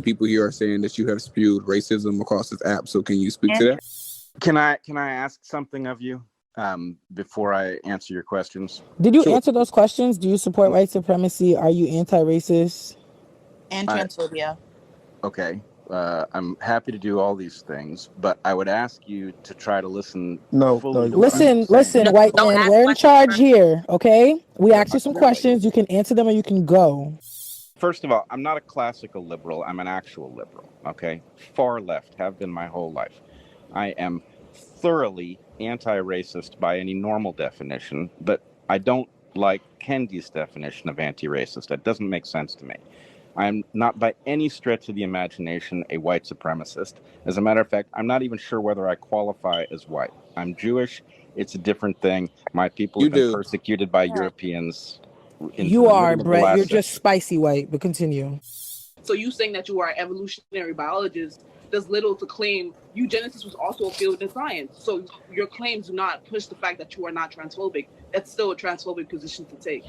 People here are saying that you have spewed racism across this app. So can you speak to that? Can I ask something of you before I answer your questions? Did you answer those questions? Do you support white supremacy? Are you anti-racist? And transphobia. Okay. I'm happy to do all these things, but I would ask you to try to listen. Listen, white man, we're in charge here, okay? We asked you some questions. You can answer them or you can go. First of all, I'm not a classical liberal. I'm an actual liberal, okay? Far left, have been my whole life. I am thoroughly anti-racist by any normal definition, but I don't like Kendi's definition of anti-racist. That doesn't make sense to me. I'm not by any stretch of the imagination a white supremacist. As a matter of fact, I'm not even sure whether I qualify as white. I'm Jewish. It's a different thing. My people have been persecuted by Europeans. You are, Bret. You're just spicy white, but continue. So you saying that you are an evolutionary biologist does little to claim eugenesis was also a field in science. So your claims do not push the fact that you are not transphobic. That's still a transphobic position to take.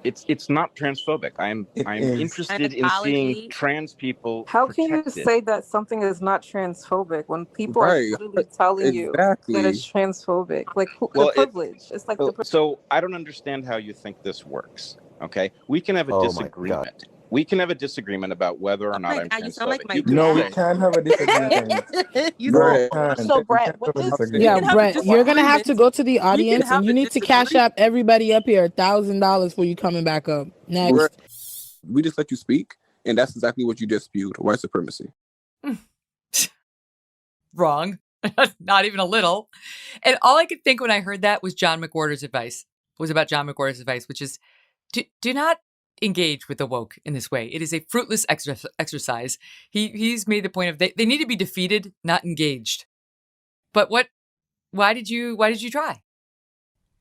It's not transphobic. I'm interested in seeing trans people. How can you say that something is not transphobic when people are literally telling you that it's transphobic? Like the privilege. It's like so I don't understand how you think this works. Okay, we can have a disagreement. We can have a disagreement about whether or not I'm transphobic. No, we can't have a disagreement. So Bret, Bret, you're gonna have to go to the audience and you need to cash up everybody up here $1,000 for you coming back up. Next. We just let you speak, and that's exactly what you just spewed: white supremacy. Wrong. Not even a little. And all I could think when I heard that was John McWhorter's advice. Which is do not engage with the woke in this way. It is a fruitless exercise. He's made the point of they need to be defeated, not engaged. But why did you try?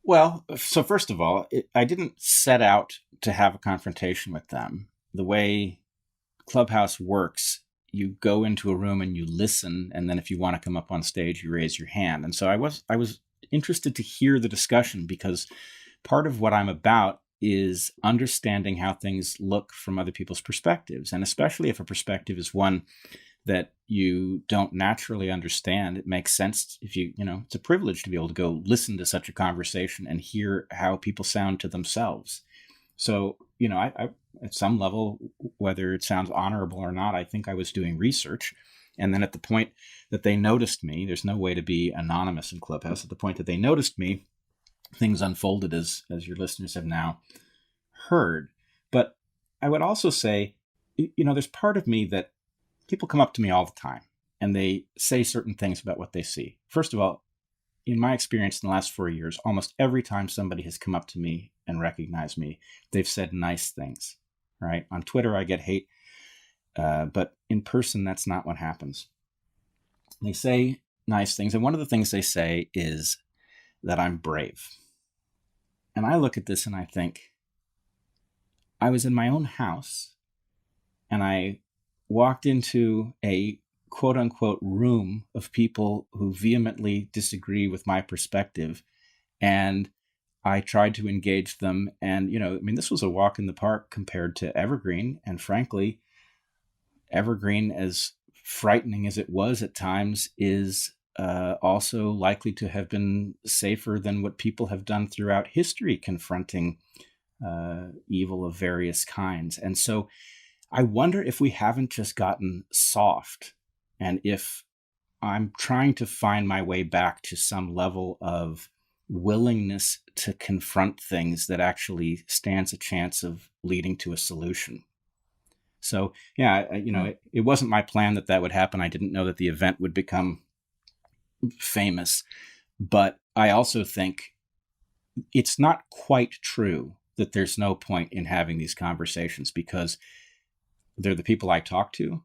Well, so first of all, I didn't set out to have a confrontation with them. The way Clubhouse works, you go into a room and you listen, and then if you want to come up on stage, you raise your hand. And so I was interested to hear the discussion, because part of what I'm about is understanding how things look from other people's perspectives. And especially if a perspective is one that you don't naturally understand, it makes sense if it's a privilege to be able to go listen to such a conversation and hear how people sound to themselves. So, I at some level, whether it sounds honorable or not, I think I was doing research. And then at the point that they noticed me, there's no way to be anonymous in Clubhouse. At the point that they noticed me, things unfolded as your listeners have now heard. But I would also say, there's part of me that people come up to me all the time and they say certain things about what they see. First of all, in my experience in the last 4 years, almost every time somebody has come up to me and recognized me, they've said nice things, right? On Twitter, I get hate, but in person, that's not what happens. They say nice things. And one of the things they say is that I'm brave. And I look at this and I think, I was in my own house and I walked into a quote unquote room of people who vehemently disagree with my perspective. And I tried to engage them. And, this was a walk in the park compared to Evergreen. And frankly, Evergreen, as frightening as it was at times, is also likely to have been safer than what people have done throughout history confronting evil of various kinds. And so I wonder if we haven't just gotten soft, and if I'm trying to find my way back to some level of willingness to confront things that actually stands a chance of leading to a solution. So, yeah, it wasn't my plan that would happen. I didn't know that the event would become famous, but I also think it's not quite true that there's no point in having these conversations, because they're the people I talk to.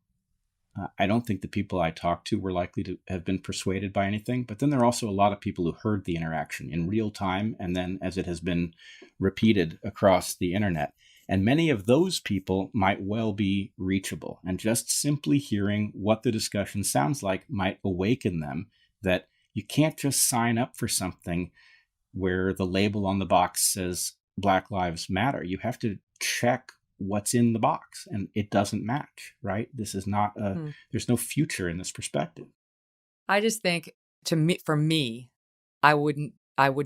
I don't think the people I talked to were likely to have been persuaded by anything. But then there are also a lot of people who heard the interaction in real time, and then as it has been repeated across the internet. And many of those people might well be reachable. And just simply hearing what the discussion sounds like might awaken them that you can't just sign up for something where the label on the box says Black Lives Matter. You have to check what's in the box, and it doesn't match, right? This is not there's no future in this perspective. I just think, for me, I would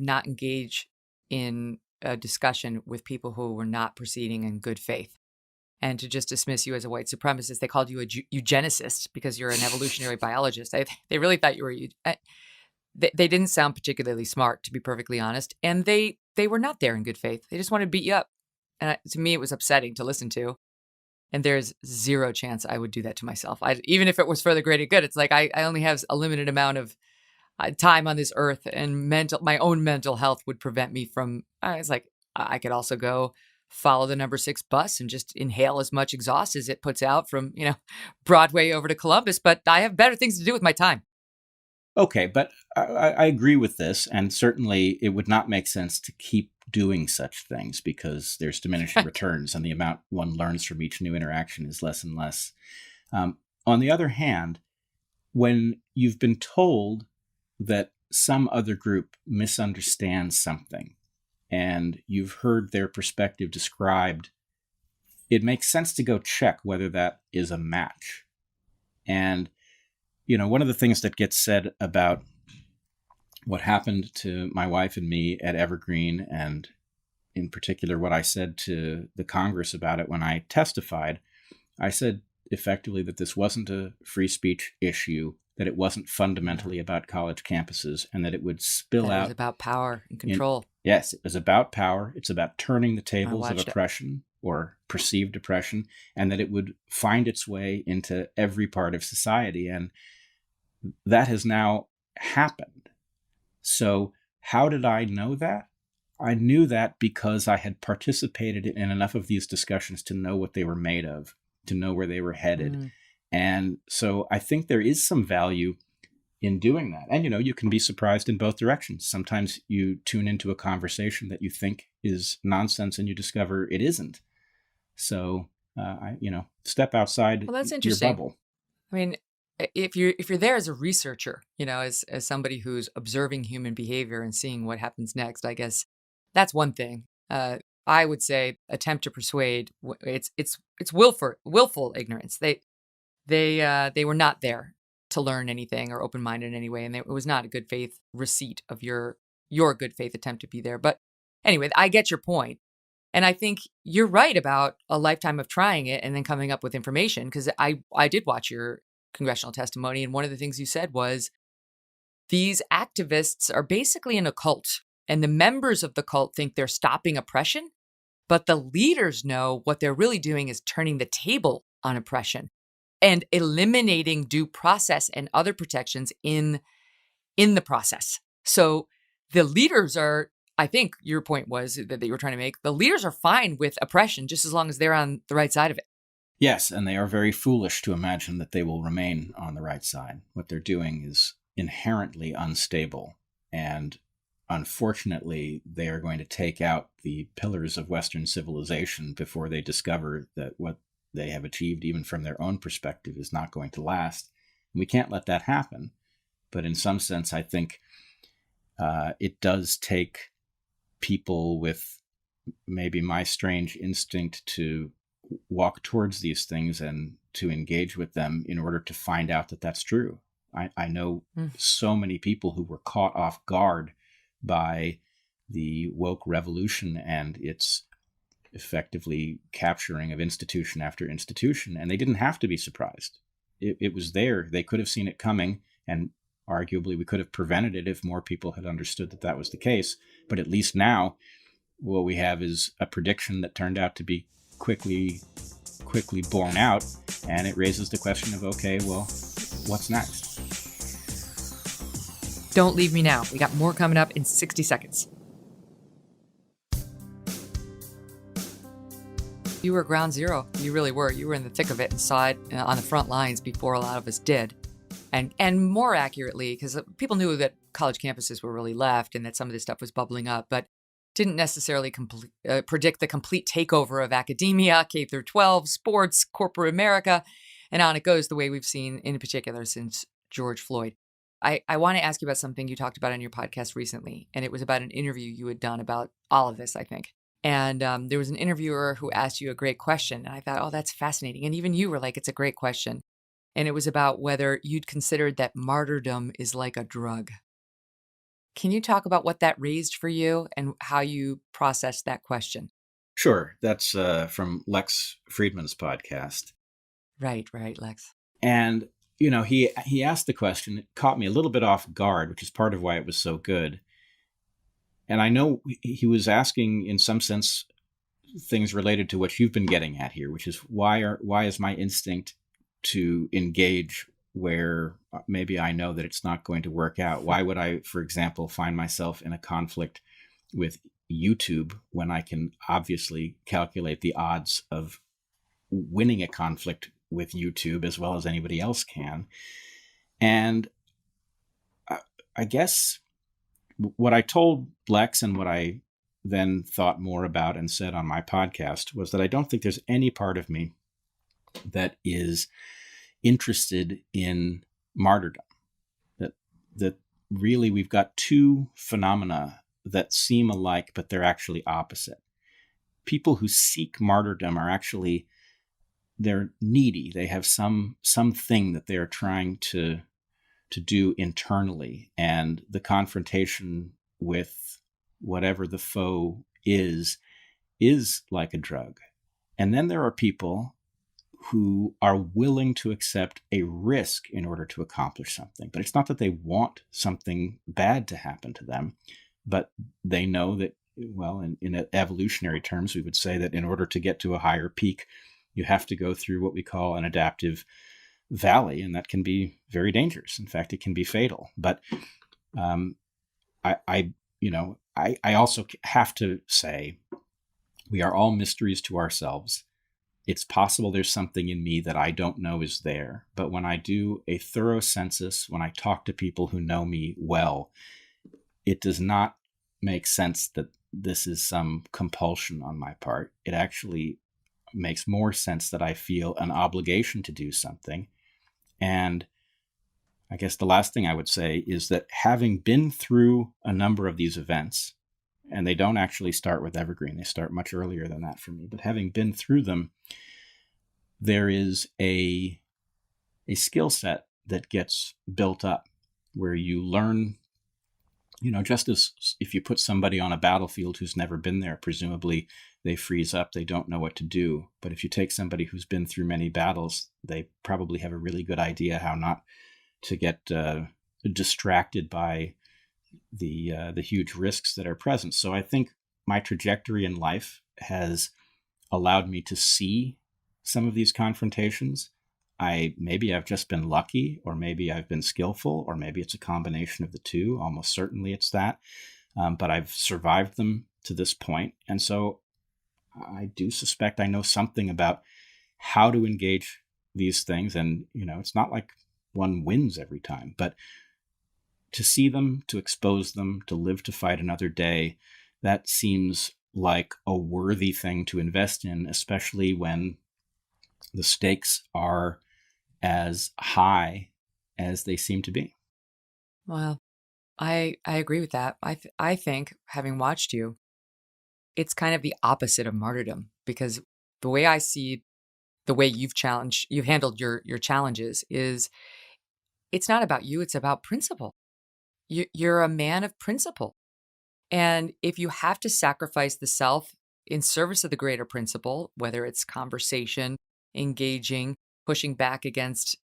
not engage in a discussion with people who were not proceeding in good faith. And to just dismiss you as a white supremacist, they called you a eugenicist because you're an evolutionary biologist. They really thought you were. They didn't sound particularly smart, to be perfectly honest, and they were not there in good faith. They just wanted to beat you up. And to me, it was upsetting to listen to. And there's zero chance I would do that to myself. Even if it was for the greater good, it's like I only have a limited amount of time on this earth, and my own mental health would prevent me from. It's like I could also go follow the number 6 bus and just inhale as much exhaust as it puts out from Broadway over to Columbus. But I have better things to do with my time. Okay, but I agree with this, and certainly it would not make sense to keep doing such things because there's diminishing returns, and the amount one learns from each new interaction is less and less. On the other hand, when you've been told that some other group misunderstands something, and you've heard their perspective described, it makes sense to go check whether that is a match. And one of the things that gets said about what happened to my wife and me at Evergreen, and in particular what I said to the Congress about it when I testified, I said effectively that this wasn't a free speech issue, that it wasn't fundamentally about college campuses, and that it would spill out. It was about power and control. Yes, it was about power. It's about turning the tables of oppression or perceived oppression, and that it would find its way into every part of society. And that has now happened. So how did I know that? I knew that because I had participated in enough of these discussions to know what they were made of, to know where they were headed. And so I think there is some value in doing that. And, you can be surprised in both directions. Sometimes you tune into a conversation that you think is nonsense and you discover it isn't. So, step outside Well, that's your interesting. bubble. I mean, if you're there as a researcher, as somebody who's observing human behavior and seeing what happens next, I guess that's one thing. I would say attempt to persuade. It's willful ignorance. They were not there to learn anything or open-minded in any way, and it was not a good faith receipt of your good faith attempt to be there. But anyway, I get your point. And I think you're right about a lifetime of trying it and then coming up with information, because I did watch your congressional testimony, and one of the things you said was these activists are basically in a cult, and the members of the cult think they're stopping oppression, but the leaders know what they're really doing is turning the table on oppression and eliminating due process and other protections in the process. So the leaders are, I think your point was that you were trying to make, the leaders are fine with oppression just as long as they're on the right side of it. Yes, and they are very foolish to imagine that they will remain on the right side. What they're doing is inherently unstable, and unfortunately, they are going to take out the pillars of Western civilization before they discover that what they have achieved, even from their own perspective, is not going to last. And we can't let that happen. But in some sense, I think it does take people with maybe my strange instinct to walk towards these things and to engage with them in order to find out that that's true. I know so many people who were caught off guard by the woke revolution and its effectively capturing of institution after institution, and they didn't have to be surprised. It was there. They could have seen it coming, and arguably we could have prevented it if more people had understood that that was the case. But at least now, what we have is a prediction that turned out to be quickly borne out, and it raises the question of, okay, well, what's next? Don't leave me now. We got more coming up in 60 seconds. You were ground zero. You really were. You were in the thick of it and saw it on the front lines before a lot of us did. And more accurately, because people knew that college campuses were really left and that some of this stuff was bubbling up, but didn't necessarily predict the complete takeover of academia, K through 12, sports, corporate America, and on it goes, the way we've seen in particular since George Floyd. I want to ask you about something you talked about on your podcast recently, and it was about an interview you had done about all of this, I think. And there was an interviewer who asked you a great question, and I thought, oh, that's fascinating. And even you were like, it's a great question. And it was about whether you'd considered that martyrdom is like a drug. Can you talk about what that raised for you and how you processed that question? Sure. That's from Lex Friedman's podcast. Right, Lex. And, he asked the question. It caught me a little bit off guard, which is part of why it was so good. And I know he was asking, in some sense, things related to what you've been getting at here, which is why is my instinct to engage where maybe I know that it's not going to work out? Why would I, for example, find myself in a conflict with YouTube when I can obviously calculate the odds of winning a conflict with YouTube as well as anybody else can? And I guess what I told Lex and what I then thought more about and said on my podcast was that I don't think there's any part of me that is interested in martyrdom. That really we've got two phenomena that seem alike, but they're actually opposite. People who seek martyrdom are actually, they're needy. They have something that they're trying to do internally, and the confrontation with whatever the foe is like a drug. And then there are people who are willing to accept a risk in order to accomplish something. But it's not that they want something bad to happen to them, but they know that, well, in evolutionary terms, we would say that in order to get to a higher peak, you have to go through what we call an adaptive valley, and that can be very dangerous. In fact, it can be fatal. But I also have to say we are all mysteries to ourselves. It's possible there's something in me that I don't know is there. But when I do a thorough census, when I talk to people who know me well, it does not make sense that this is some compulsion on my part. It actually makes more sense that I feel an obligation to do something. And I guess the last thing I would say is that having been through a number of these events, and they don't actually start with Evergreen, they start much earlier than that for me, but having been through them, there is a skill set that gets built up where you learn, just as if you put somebody on a battlefield who's never been there, presumably they freeze up, they don't know what to do. But if you take somebody who's been through many battles, they probably have a really good idea how not to get distracted by the huge risks that are present. So I think my trajectory in life has allowed me to see some of these confrontations. Maybe I've just been lucky, or maybe I've been skillful, or maybe it's a combination of the two. Almost certainly it's that. But I've survived them to this point. And so I do suspect I know something about how to engage these things. And, it's not like one wins every time, but to see them, to expose them, to live to fight another day, that seems like a worthy thing to invest in, especially when the stakes are as high as they seem to be. Well, I agree with that. I think, having watched you, it's kind of the opposite of martyrdom, because the way I see the way you've handled your challenges is, it's not about you, it's about principle. You're a man of principle. And if you have to sacrifice the self in service of the greater principle, whether it's conversation, engaging, pushing back against,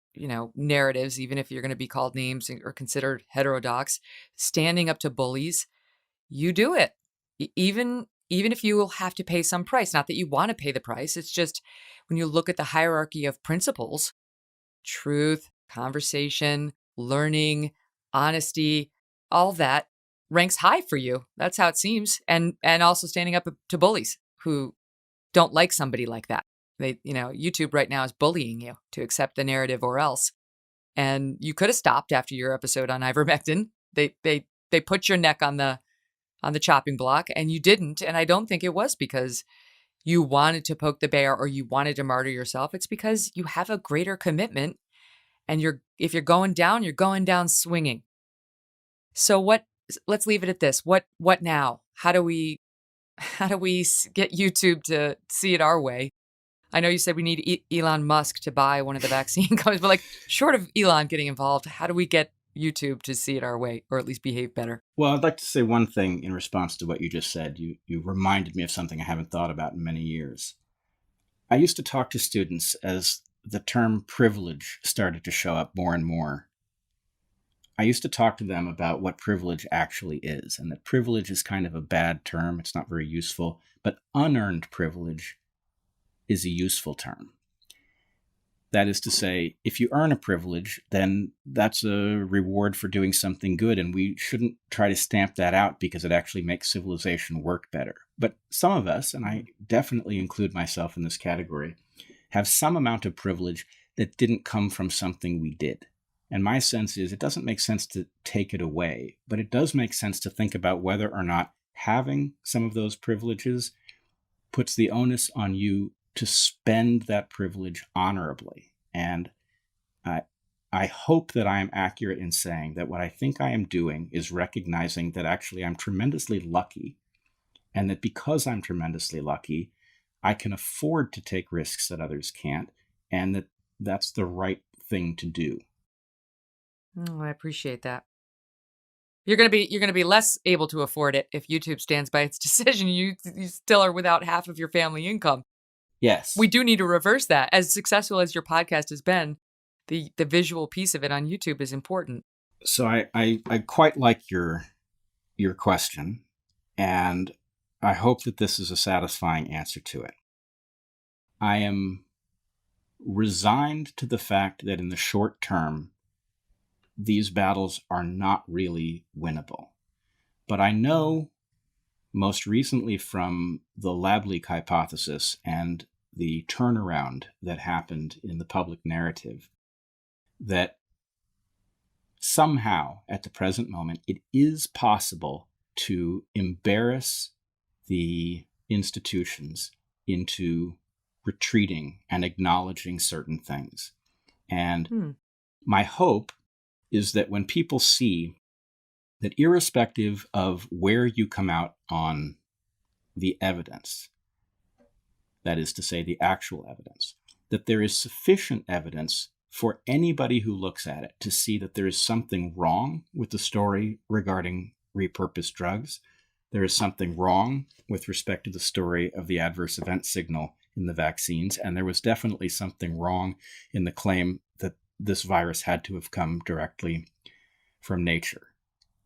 narratives, even if you're going to be called names or considered heterodox, standing up to bullies, you do it. Even if you will have to pay some price, not that you want to pay the price. It's just when you look at the hierarchy of principles, truth, conversation, learning, honesty, all that ranks high for you. That's how it seems. And also standing up to bullies who don't like somebody like that. They, YouTube right now is bullying you to accept the narrative or else. And you could have stopped after your episode on ivermectin. They put your neck on the chopping block, and you didn't. And I don't think it was because you wanted to poke the bear or you wanted to martyr yourself. It's because you have a greater commitment, and if you're going down, you're going down swinging. So let's leave it at this. What now? How do we get YouTube to see it our way? I know you said we need Elon Musk to buy one of the vaccine companies, but short of Elon getting involved, how do we get YouTube to see it our way, or at least behave better? Well, I'd like to say one thing in response to what you just said. You reminded me of something I haven't thought about in many years. I used to talk to students as the term privilege started to show up more and more. I used to talk to them about what privilege actually is, and that privilege is kind of a bad term. It's not very useful, but unearned privilege is a useful term. That is to say, if you earn a privilege, then that's a reward for doing something good, and we shouldn't try to stamp that out because it actually makes civilization work better. But some of us, and I definitely include myself in this category, have some amount of privilege that didn't come from something we did. And my sense is it doesn't make sense to take it away, but it does make sense to think about whether or not having some of those privileges puts the onus on you to spend that privilege honorably. And I hope that I am accurate in saying that what I think I am doing is recognizing that actually I'm tremendously lucky, and that because I'm tremendously lucky, I can afford to take risks that others can't, and that's the right thing to do. Oh, I appreciate that. You're gonna be less able to afford it if YouTube stands by its decision. You still are without half of your family income. Yes. We do need to reverse that. As successful as your podcast has been, the visual piece of it on YouTube is important. So I quite like your question, and I hope that this is a satisfying answer to it. I am resigned to the fact that in the short term, these battles are not really winnable. But I know, most recently from the lab leak hypothesis and the turnaround that happened in the public narrative, that somehow at the present moment it is possible to embarrass the institutions into retreating and acknowledging certain things. And my hope is that when people see that, irrespective of where you come out on the evidence, that is to say, the actual evidence, that there is sufficient evidence for anybody who looks at it to see that there is something wrong with the story regarding repurposed drugs. There is something wrong with respect to the story of the adverse event signal in the vaccines, and there was definitely something wrong in the claim that this virus had to have come directly from nature.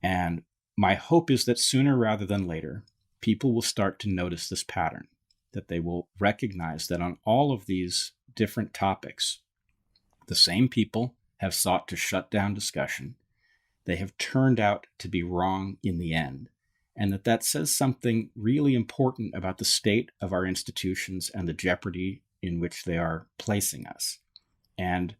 And my hope is that sooner rather than later, people will start to notice this pattern, that they will recognize that on all of these different topics, the same people have sought to shut down discussion. They have turned out to be wrong in the end, and that says something really important about the state of our institutions and the jeopardy in which they are placing us. And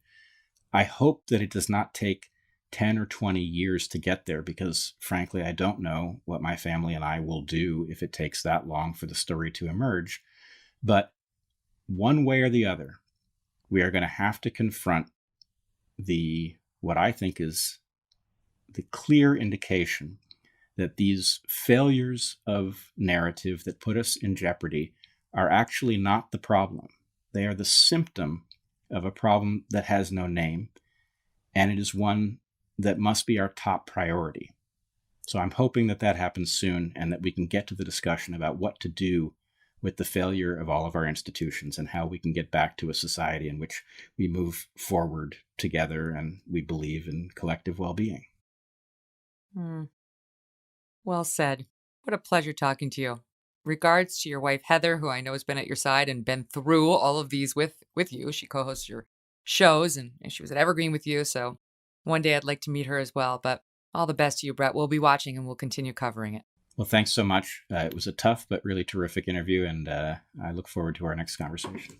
I hope that it does not take 10 or 20 years to get there, because frankly, I don't know what my family and I will do if it takes that long for the story to emerge. But one way or the other, we are going to have to confront what I think is the clear indication that these failures of narrative that put us in jeopardy are actually not the problem. They are the symptom of a problem that has no name, and it is one that must be our top priority. So I'm hoping that happens soon, and that we can get to the discussion about what to do with the failure of all of our institutions and how we can get back to a society in which we move forward together and we believe in collective well-being. Well said. What a pleasure talking to you. Regards to your wife, Heather, who I know has been at your side and been through all of these with you. She co-hosts your shows, and she was at Evergreen with you, so one day I'd like to meet her as well. But all the best to you, Bret. We'll be watching, and we'll continue covering it. Well, thanks so much. It was a tough but really terrific interview, and I look forward to our next conversation.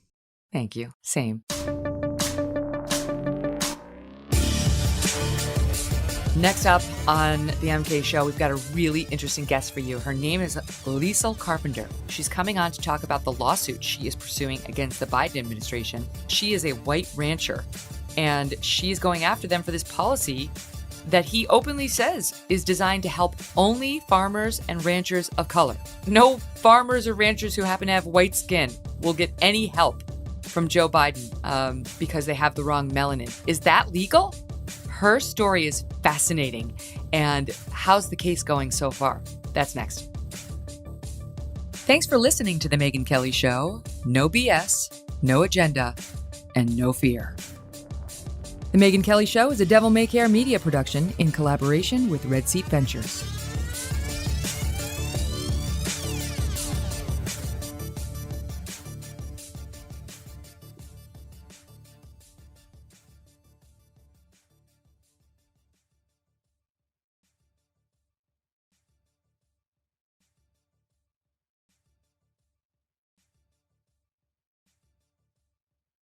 Thank you. Same. Next up on the MK Show, we've got a really interesting guest for you. Her name is Liesl Carpenter. She's coming on to talk about the lawsuit she is pursuing against the Biden administration. She is a white rancher, and she's going after them for this policy that he openly says is designed to help only farmers and ranchers of color. No farmers or ranchers who happen to have white skin will get any help from Joe Biden because they have the wrong melanin. Is that legal? Her story is fascinating. And how's the case going so far? That's next. Thanks for listening to The Megyn Kelly Show. No BS, no agenda, and no fear. The Megyn Kelly Show is a Devil May Care media production in collaboration with Red Seat Ventures.